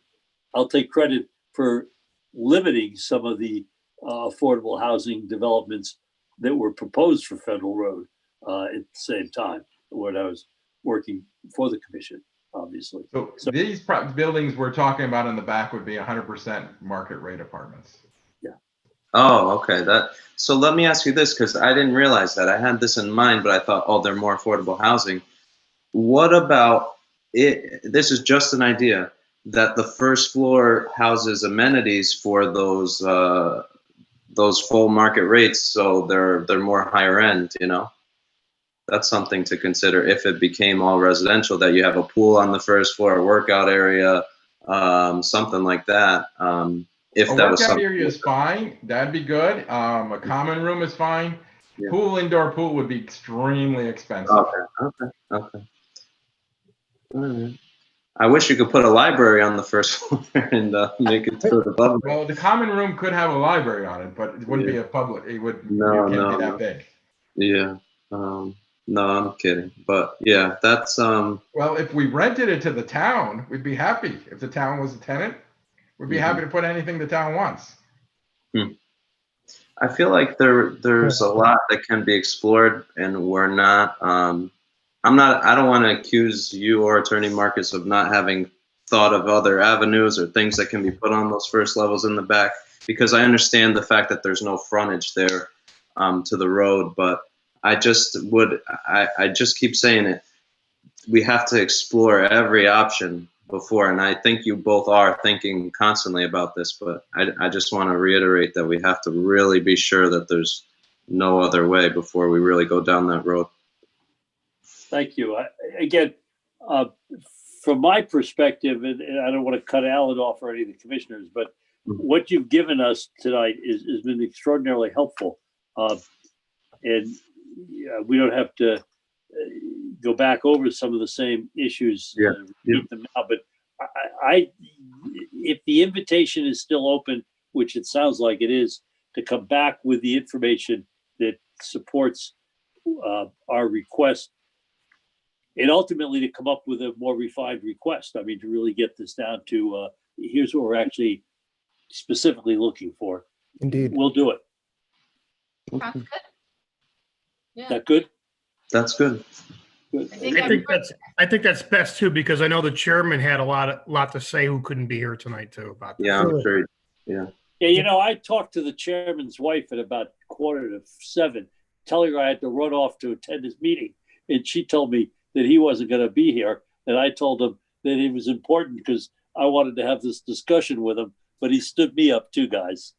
N: I'll take credit for limiting some of the affordable housing developments that were proposed for Federal Road at the same time when I was working for the commission, obviously.
K: So these buildings we're talking about in the back would be 100% market rate apartments.
G: Oh, okay. So let me ask you this, because I didn't realize that. I had this in mind, but I thought, oh, they're more affordable housing. What about it? This is just an idea that the first floor houses amenities for those full market rates, so they're more higher end. That's something to consider if it became all residential. That you have a pool on the first floor, a workout area, something like that. If
K: a
G: that was
K: workout
G: something
K: area is fine, that'd be good. A common room is fine.
G: Yeah.
K: Indoor pool would be extremely expensive.
G: Okay. All right. I wish you could put a library on the first floor and make it sort of above.
K: Well, the common room could have a library on it, but it wouldn't be a public. It would.
G: No,
K: it can't
G: no,
K: be that
G: no.
K: big.
G: Yeah. No, I'm kidding. But yeah, that's
K: Well, if we rented it to the town, we'd be happy. If the town was a tenant, we'd be happy to put anything the town wants.
G: I feel like there's a lot that can be explored, and we're not. I don't want to accuse you or Attorney Marcus of not having thought of other avenues or things that can be put on those first levels in the back, because I understand the fact that there's no frontage there to the road, but I just keep saying it. We have to explore every option before, and I think you both are thinking constantly about this, but I just want to reiterate that we have to really be sure that there's no other way before we really go down that road.
N: Thank you. Again, from my perspective, and I don't want to cut Alan off or any of the commissioners, but what you've given us tonight has been extraordinarily helpful. And we don't have to go back over some of the same issues, repeat them now, but if the invitation is still open, which it sounds like it is, to come back with the information that supports our request, and ultimately to come up with a more refined request. I mean, to really get this down to here's what we're actually specifically looking for.
J: Indeed.
N: We'll do it.
C: Sounds good. Yeah.
N: Is that good?
G: That's good.
N: Good.
A: I think that's best too, because I know the chairman had a lot to say who couldn't be here tonight too about that.
G: Yeah, I'm sure. Yeah.
N: Yeah, I talked to the chairman's wife at about 6:45, telling her I had to run off to attend his meeting. And she told me that he wasn't going to be here. And I told him that it was important because I wanted to have this discussion with him, but he stood me up too, guys.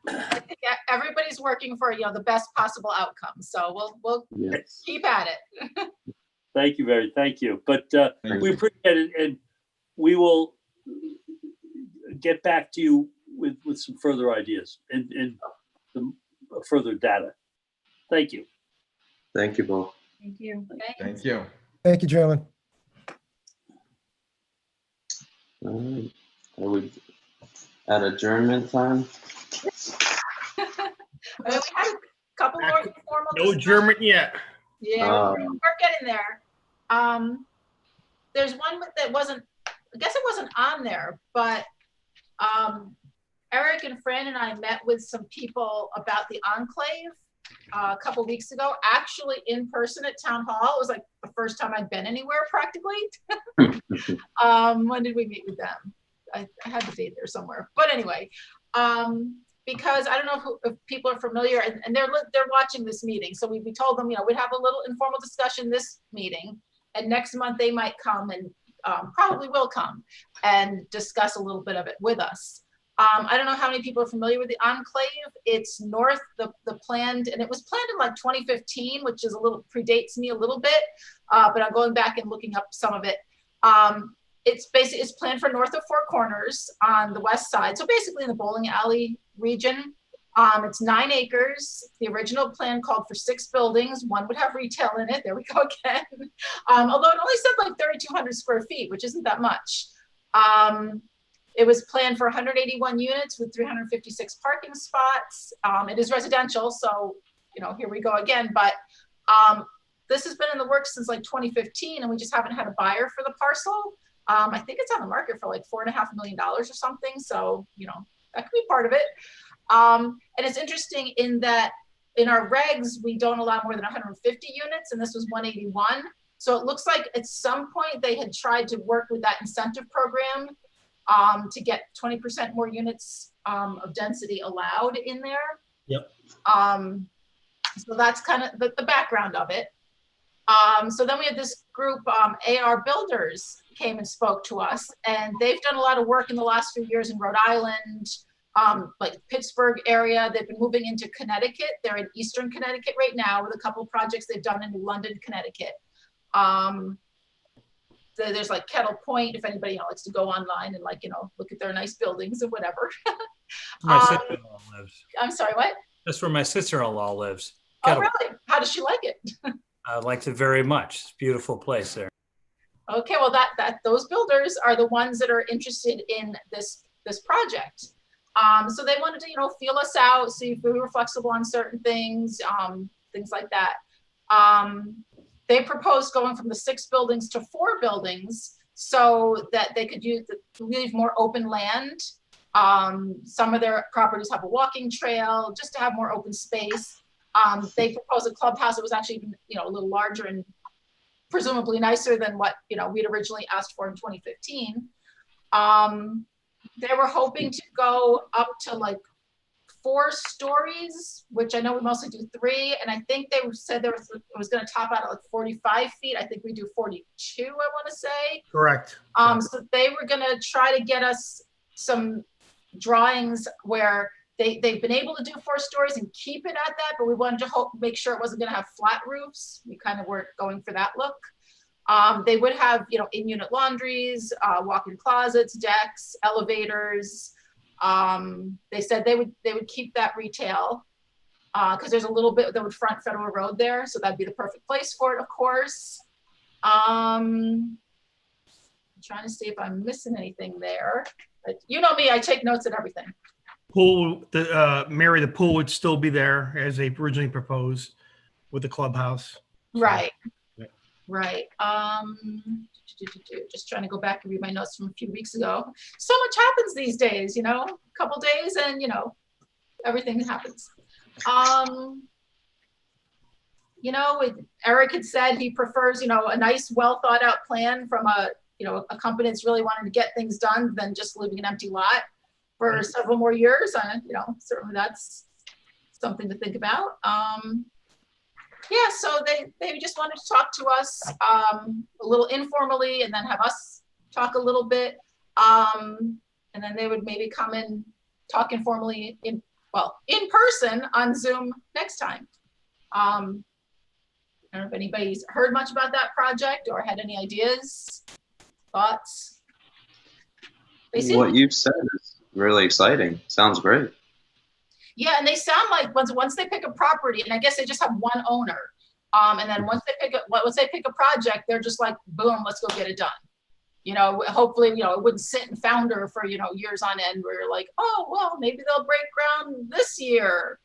C: I think everybody's working for the best possible outcome. So we'll keep at it.
N: Thank you. But we appreciate it, and we will get back to you with some further ideas and some further data. Thank you.
G: Thank you both.
F: Thank you.
K: Thank you.
J: Thank you, Chairman.
G: All right. Are we at adjournment time?
C: I mean, we had a couple more informal.
A: No German yet.
C: Yeah, we're getting there. There's one that wasn't, I guess it wasn't on there, but Eric and Fran and I met with some people about the Enclave a couple weeks ago, actually in person at Town Hall. It was like the first time I'd been anywhere practically. When did we meet with them? I had the date there somewhere. But anyway, because I don't know if people are familiar, and they're watching this meeting. So we told them, we'd have a little informal discussion this meeting, and next month they might come and probably will come and discuss a little bit of it with us. I don't know how many people are familiar with the Enclave. It's north, the planned, and it was planned in like 2015, which is predates me a little bit, but I'm going back and looking up some of it. It's planned for north of Four Corners on the west side. So basically in the bowling alley region. It's 9 acres. The original plan called for 6 buildings. One would have retail in it. There we go again. Although it only said like 3,200 square feet, which isn't that much. It was planned for 181 units with 356 parking spots. It is residential, so here we go again. But this has been in the works since like 2015, and we just haven't had a buyer for the parcel. I think it's on the market for like $4.5 million or something. So that could be part of it. And it's interesting in that in our regs we don't allow more than 150 units, and this was 181. So it looks like at some point they had tried to work with that incentive program to get 20% more units of density allowed in there.
A: Yep.
C: So that's kind of the background of it. So then we had this group, AR Builders, came and spoke to us, and they've done a lot of work in the last few years in Rhode Island, like Pittsburgh area. They've been moving into Connecticut. They're in Eastern Connecticut right now with a couple of projects they've done in London, Connecticut. There's like Kettle Point, if anybody likes to go online and look at their nice buildings and whatever.
D: My sister-in-law lives.
C: I'm sorry, what?
D: That's where my sister-in-law lives.
C: Oh, really? How does she like it?
D: I liked it very much. It's a beautiful place there.
C: Okay, well, those builders are the ones that are interested in this project. So they wanted to, feel us out, see if we were flexible on certain things, things like that. They proposed going from the 6 buildings to 4 buildings so that they could leave more open land. Some of their properties have a walking trail just to have more open space. They proposed a clubhouse that was actually, a little larger and presumably nicer than what, we'd originally asked for in 2015. They were hoping to go up to like 4 stories, which I know we mostly do 3. And I think they said it was going to top out at like 45 feet. I think we do 42, I want to say.
A: Correct.
C: So they were going to try to get us some drawings where they've been able to do 4 stories and keep it at that, but we wanted to make sure it wasn't going to have flat roofs. We kind of were going for that look. They would have, in-unit laundries, walk-in closets, decks, elevators. They said they would keep that retail because there's a little bit that would front Federal Road there, so that'd be the perfect place for it, of course. I'm trying to see if I'm missing anything there. But you know me, I take notes and everything.
A: Pool, Mary, the pool would still be there as they originally proposed with the clubhouse.
C: Right. Right. Just trying to go back and read my notes from a few weeks ago. So much happens these days, a couple days and, everything happens. Eric had said he prefers, a nice, well thought out plan from a company that's really wanting to get things done than just leaving an empty lot for several more years. Certainly that's something to think about. Yeah, so they just wanted to talk to us a little informally and then have us talk a little bit. And then they would maybe come and talk informally in person on Zoom next time. I don't know if anybody's heard much about that project or had any ideas, thoughts.
G: What you've said is really exciting. Sounds great.
C: Yeah, and they sound like once they pick a property, and I guess they just have one owner. And then once they pick a project, they're just like, boom, let's go get it done. You know, hopefully, you know, it wouldn't sit and founder for, you know, years on end where you're like, oh, well, maybe they'll break ground this year.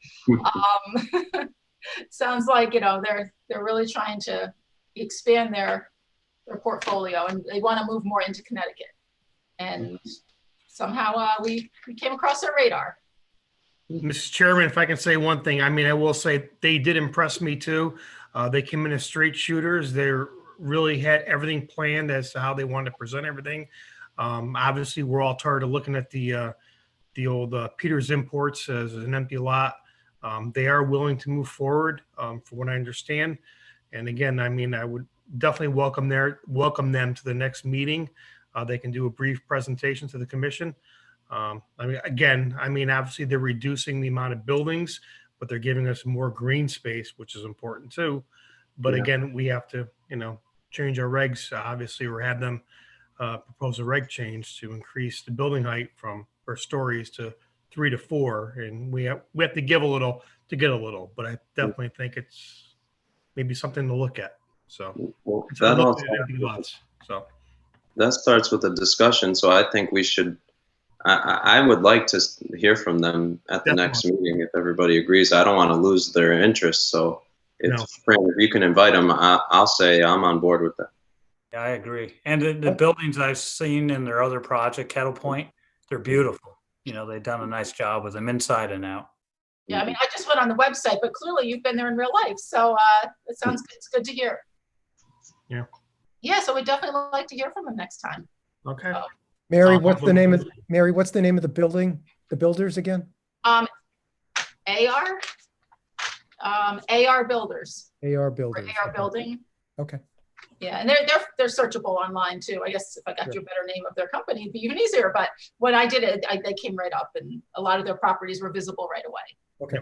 C: Sounds like, you know, they're really trying to expand their portfolio, and they want to move more into Connecticut. And somehow we came across their radar.
A: Mr. Chairman, if I can say one thing, I mean, I will say they did impress me too. They came in as straight shooters. They really had everything planned as to how they wanted to present everything. Obviously, we're all tired of looking at the old Peters Imports as an empty lot. They are willing to move forward, from what I understand. And again, I mean, I would definitely welcome them to the next meeting. They can do a brief presentation to the commission. I mean, again, I mean, obviously they're reducing the amount of buildings, but they're giving us more green space, which is important too. But
E: Yeah.
A: again, we have to, you know, change our regs, obviously, or have them propose a reg change to increase the building height from stories to 3 to 4. And we have to give a little to get a little, but I definitely think it's maybe something to look at. So
G: Well,
A: it's a
G: that
A: look
G: also,
A: at empty lots. So
G: that starts with a discussion, so I think we should, I would like to hear from them at the next meeting if everybody agrees. I don't want to lose their interest, so if, Fran, if you can invite them, I'll say I'm on board with that.
D: Yeah, I agree. And the buildings I've seen in their other project, Kettle Point, they're beautiful. You know, they've done a nice job with them inside and out.
C: Yeah, I mean, I just went on the website, but clearly you've been there in real life. So it sounds good. It's good to hear.
A: Yeah.
C: Yeah, so we'd definitely like to hear from them next time.
A: Okay.
J: Mary, what's the name of the building, the builders again?
C: AR Builders.
J: AR
C: Or
J: Builders.
C: AR Building.
J: Okay.
C: Yeah, and they're searchable online too. I guess if I got you a better name of their company, it'd be even easier. But when I did it, they came right up, and a lot of their properties were visible right away.
J: Okay.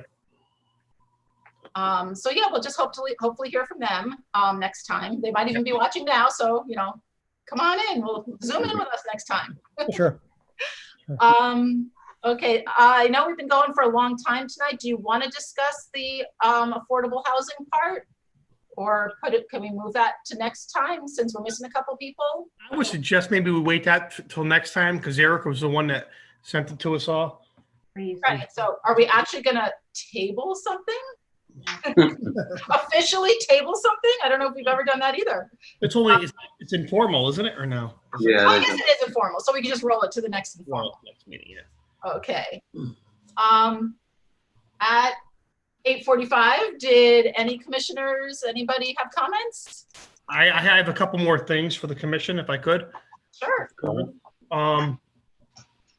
C: So yeah, we'll just hopefully hear from them next time. They might even be watching now, so you know, come on in. We'll zoom in with us next time.
J: Sure.
C: Okay, I know we've been going for a long time tonight. Do you want to discuss the affordable housing part? Or can we move that to next time since we're missing a couple people?
A: I would suggest maybe we wait that till next time because Erica was the one that sent it to us all.
C: Right, so are we actually gonna table something? Officially table something? I don't know if we've ever done that either.
A: It's only, it's informal, isn't it, or no?
G: Yeah.
C: I guess it is informal, so we can just roll it to the next informal.
A: Next meeting, yeah.
C: Okay. At 8:45, did any commissioners, anybody have comments?
A: I have a couple more things for the commission, if I could.
C: Sure.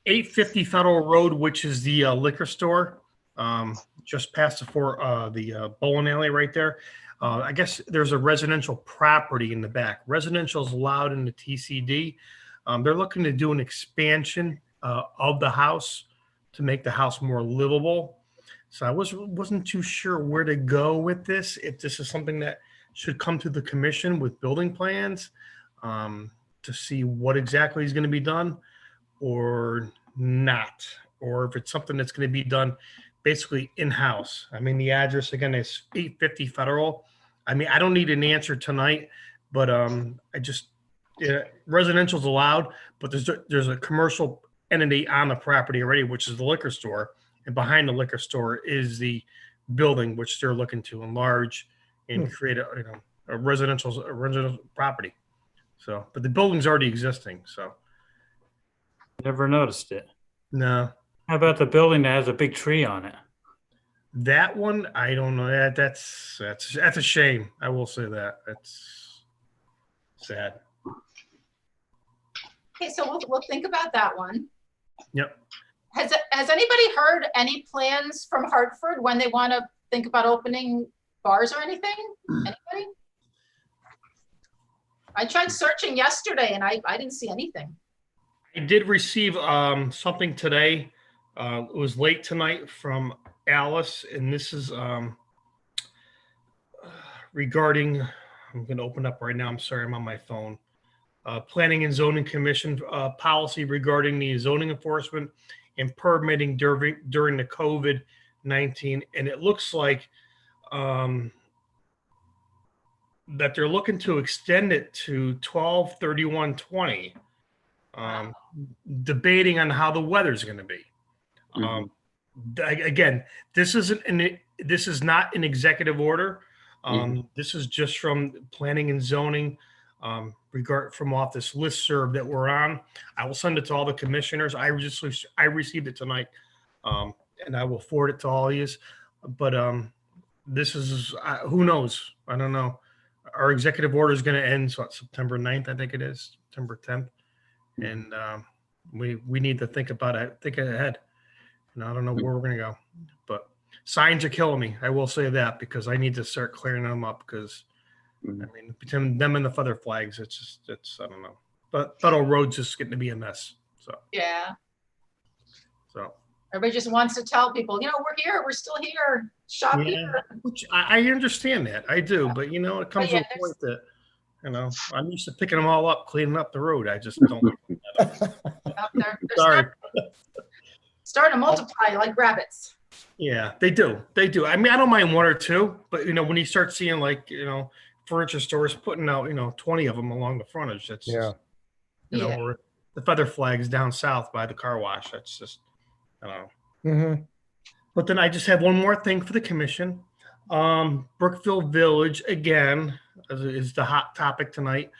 A: 850 Federal Road, which is the liquor store, just past the bowling alley right there. I guess there's a residential property in the back. Residential is allowed in the TCD. They're looking to do an expansion of the house to make the house more livable. So I wasn't too sure where to go with this. If this is something that should come to the commission with building plans to see what exactly is going to be done or not, or if it's something that's going to be done basically in-house. I mean, the address again is 850 Federal. I mean, I don't need an answer tonight, but residential is allowed, but there's a commercial entity on the property already, which is the liquor store. And behind the liquor store is the building, which they're looking to enlarge and create a residential property. So, but the building's already existing. So,
D: Never noticed it.
A: no,
D: How about the building that has a big tree on it?
A: that one I don't know. That's a shame. I will say that. That's sad.
C: Okay, so we'll think about that one.
A: Yep.
C: Has anybody heard any plans from Hartford when they want to think about opening bars or anything? Anybody? I tried searching yesterday and I didn't see anything.
A: I did receive something today. It was late tonight from Alice, and this is regarding, I'm going to open up right now. I'm sorry, I'm on my phone. Planning and Zoning Commission policy regarding the zoning enforcement and permitting during the COVID-19. And it looks like that they're looking to extend it to 12/31/20. Debating on how the weather's going to be. Again, this is not an executive order. This is just from planning and zoning, from off this listserv that we're on. I will send it to all the commissioners. I received it tonight, and I will forward it to all of you. But this is who knows? I don't know. Our executive order is going to end September 9th, I think it is, September 10th, and we need to think about it, think ahead. And I don't know where we're going to go, but signs are killing me. I will say that, because I need to start clearing them up, because I mean, between them and the feather flags, it's I don't know. But Federal Road's just getting to be a mess.
C: Yeah.
A: So
C: Everybody just wants to tell people, you know, we're here, we're still here, shop here.
A: Which I understand that. I do. But, you know, it comes
C: yeah,
A: to a point that, you know, I'm used to picking them all up, cleaning up the road. I just don't.
C: They're
A: Sorry.
C: starting to multiply like rabbits.
A: Yeah, they do. They do. I mean, I don't mind one or two, but, you know, when you start seeing, like, you know, furniture stores putting out, you know, 20 of them along the frontage, that's,
J: Yeah.
A: you know, or the feather flags down south by the car wash. That's just, I don't know.
J: Mm-hmm.
A: But then I just have one more thing for the commission. Brookfield Village, again, is the hot topic tonight.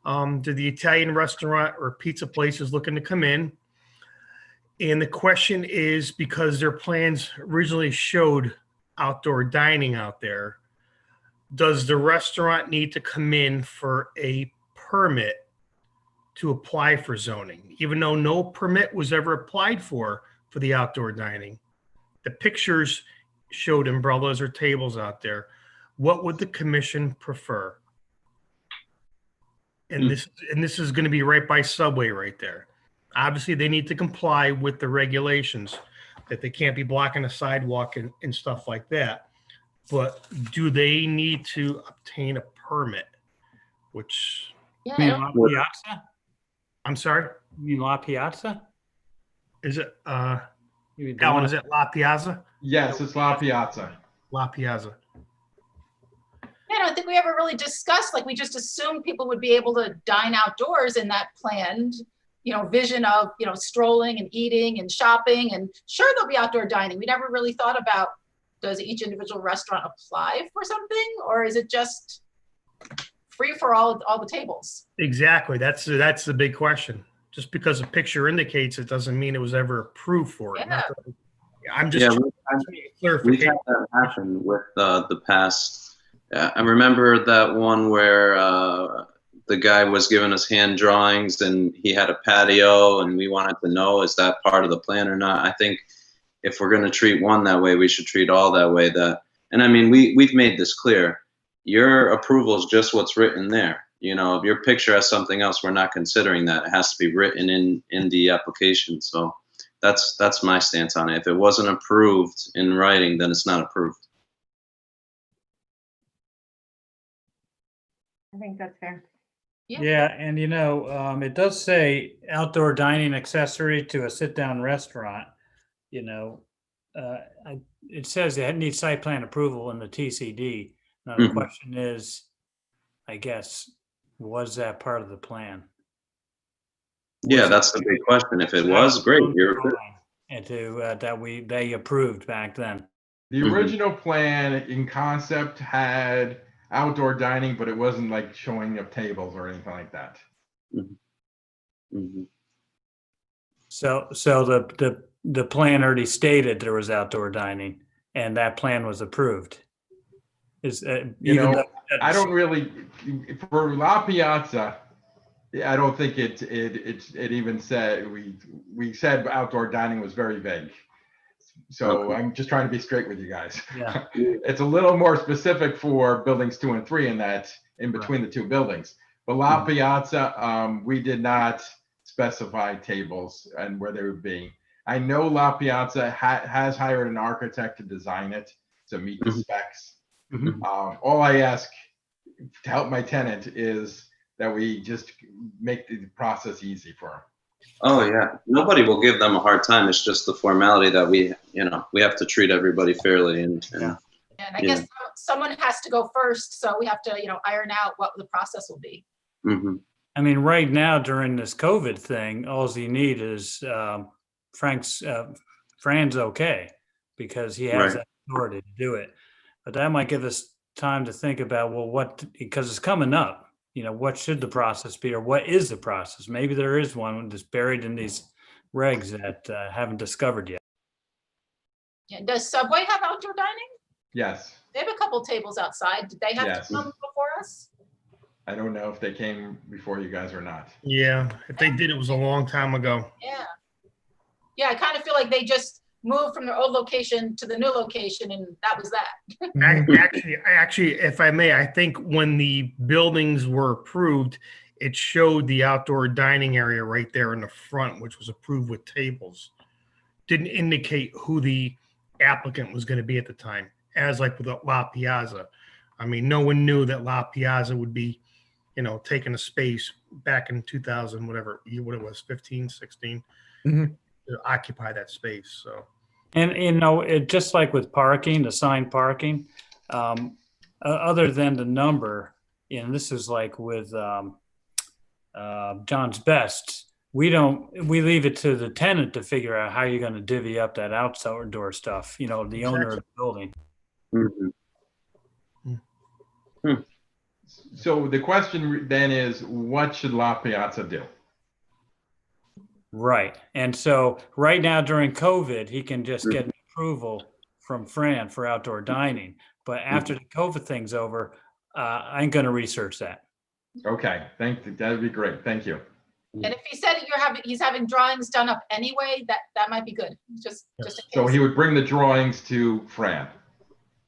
A: The Italian restaurant or pizza place is looking to come in. And the question is, because their plans originally showed outdoor dining out there, does the restaurant need to come in for a permit to apply for zoning, even though no permit was ever applied for the outdoor dining? The pictures showed umbrellas or tables out there. What would the commission prefer? And this is going to be right by Subway right there. Obviously, they need to comply with the regulations that they can't be blocking a sidewalk and stuff like that. But do they need to obtain a permit? Which,
D: You mean La Piazza?
A: I'm sorry?
D: You mean La Piazza?
A: Is it,
D: You mean
A: Alan, is it La Piazza?
K: Yes, it's La Piazza.
A: La Piazza.
C: Yeah, I don't think we ever really discussed, like, we just assumed people would be able to dine outdoors in that planned, you know, vision of, you know, strolling and eating and shopping, and sure, there'll be outdoor dining. We never really thought about, does each individual restaurant apply for something, or is it just free for all the tables?
A: Exactly. That's the big question. Just because a picture indicates it doesn't mean it was ever approved for it.
C: Yeah.
A: I'm just trying to get clarification.
G: We've had that happen with the past. I remember that one where the guy was giving us hand drawings and he had a patio, and we wanted to know, is that part of the plan or not? I think if we're going to treat one that way, we should treat all that way. And I mean, we've made this clear. Your approval is just what's written there. You know, if your picture has something else, we're not considering that. It has to be written in the application. So that's my stance on it. If it wasn't approved in writing, then it's not approved.
F: I think that's fair.
D: Yeah, and you know, it does say outdoor dining accessory to a sit-down restaurant. You know, it says it needs site plan approval in the TCD. Now the question is, I guess, was that part of the plan?
G: Yeah, that's the big question. If it was, great. You're good.
D: And they approved back then.
K: The original plan in concept had outdoor dining, but it wasn't like showing up tables or anything like that.
D: So the plan already stated there was outdoor dining, and that plan was approved.
K: You know, I don't really, for La Piazza, I don't think it even said, we said outdoor dining was very vague. So I'm just trying to be straight with you guys.
D: Yeah.
K: It's a little more specific for buildings 2 and 3 in that in between the two buildings. But La Piazza, we did not specify tables and where they would be. I know La Piazza has hired an architect to design it to meet the specs. All I ask to help my tenant is that we just make the process easy for them.
G: Oh yeah, nobody will give them a hard time. It's just the formality that we have to treat everybody fairly. And
C: And I guess someone has to go first, so we have to, iron out what the process will be.
G: hmm
D: I mean, right now during this COVID thing, all you need is Fran's okay because he has
G: Right.
D: that authority to do it. But that might give us time to think about, well, because it's coming up, what should the process be or what is the process? Maybe there is one that's buried in these regs that haven't discovered yet.
C: Yeah, does Subway have outdoor dining?
K: Yes.
C: They have a couple tables outside. Did they have
K: Yes.
C: to come before us?
K: I don't know if they came before you guys or not.
A: Yeah, if they did, it was a long time ago.
C: Yeah. Yeah, I kind of feel like they just moved from their old location to the new location and that was that.
A: Actually, if I may, I think when the buildings were approved, it showed the outdoor dining area right there in the front, which was approved with tables. Didn't indicate who the applicant was going to be at the time, as like with La Piazza. I mean, no one knew that La Piazza would be, taking a space back in 2000, whatever, what it was, 15, 16,
J: Mhm.
A: to occupy that space. So.
D: And it just like with parking, assigned parking, other than the number, and this is like with John's Best, we leave it to the tenant to figure out how you're going to divvy up that outdoor stuff. The owner of the building.
K: So the question then is, what should La Piazza do?
D: Right. And so right now during COVID, he can just get approval from Fran for outdoor dining. But after the COVID thing's over, I'm going to research that.
K: Okay, that'd be great. Thank you.
C: And if he said he's having drawings done up anyway, that might be good. Just in case.
K: So he would bring the drawings to Fran.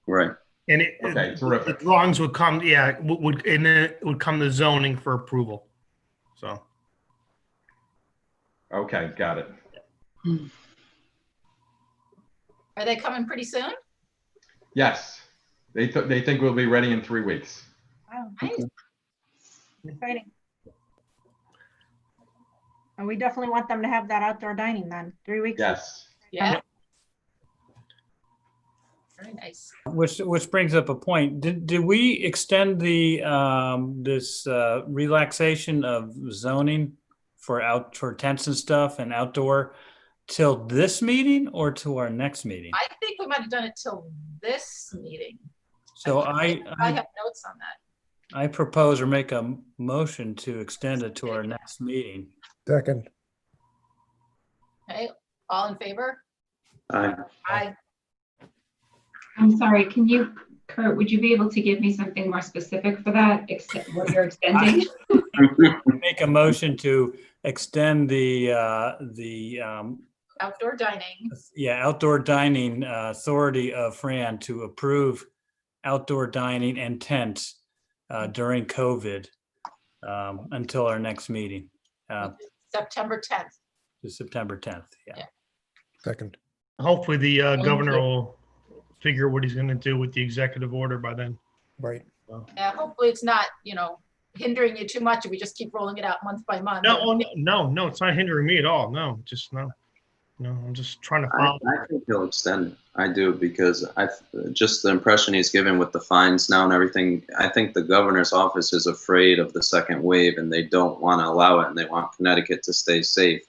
G: Right.
A: And
K: Okay,
A: the
K: terrific.
A: drawings would come, and then it would come to zoning for approval. So.
K: Okay, got it.
C: Are they coming pretty soon?
K: Yes, they think we'll be ready in 3 weeks.
C: Wow, nice.
F: Exciting. And we definitely want them to have that outdoor dining then, 3 weeks.
K: Yes.
C: Yeah. Very nice.
D: Which brings up a point. Did we extend the this relaxation of zoning for tents and stuff and outdoor till this meeting or to our next meeting?
C: I think we might have done it till this meeting.
D: So
C: I have notes on that.
D: I propose or make a motion to extend it to our next meeting.
J: Second.
C: Okay, all in favor?
G: Aye.
C: Aye.
B: I'm sorry, Kurt, would you be able to give me something more specific for that, what you're extending?
D: Make a motion to extend the
C: Outdoor dining.
D: outdoor dining authority of Fran to approve outdoor dining and tents during COVID until our next meeting,
C: September 10th.
D: to September 10th. Yeah.
J: Second.
A: Hopefully the governor will figure what he's going to do with the executive order by then.
J: Right.
C: Hopefully it's not, hindering you too much if we just keep rolling it out month by month.
A: No, it's not hindering me at all. No, I'm just trying to follow.
G: I think he'll extend it. I do, because just the impression he's given with the fines now and everything. I think the governor's office is afraid of the second wave and they don't want to allow it, and they want Connecticut to stay safe.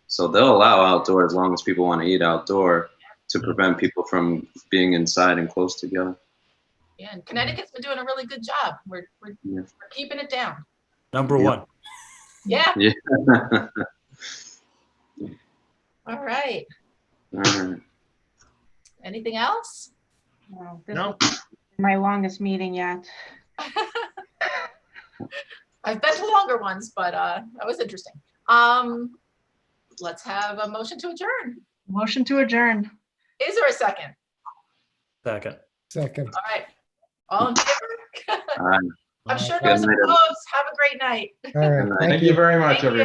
G: So they'll allow outdoor as long as people want to eat outdoor to prevent people from being inside and close together.
C: Yeah, and Connecticut's been doing a really good job. We're keeping it down.
D: Number one.
C: Yeah.
G: Yeah.
C: All right.
G: All right.
C: Anything else?
F: No. This is my longest meeting yet.
C: I've been to longer ones, but that was interesting. Let's have a motion to adjourn.
F: Motion to adjourn.
C: Is there a second?
D: Second.
J: Second.
C: All right. All in favor?
G: All right.
C: I'm sure
G: Good
C: those
G: night,
C: opposed. Have a great night.
J: All right.
K: Thank you very much,
C: Thank you.
K: everyone.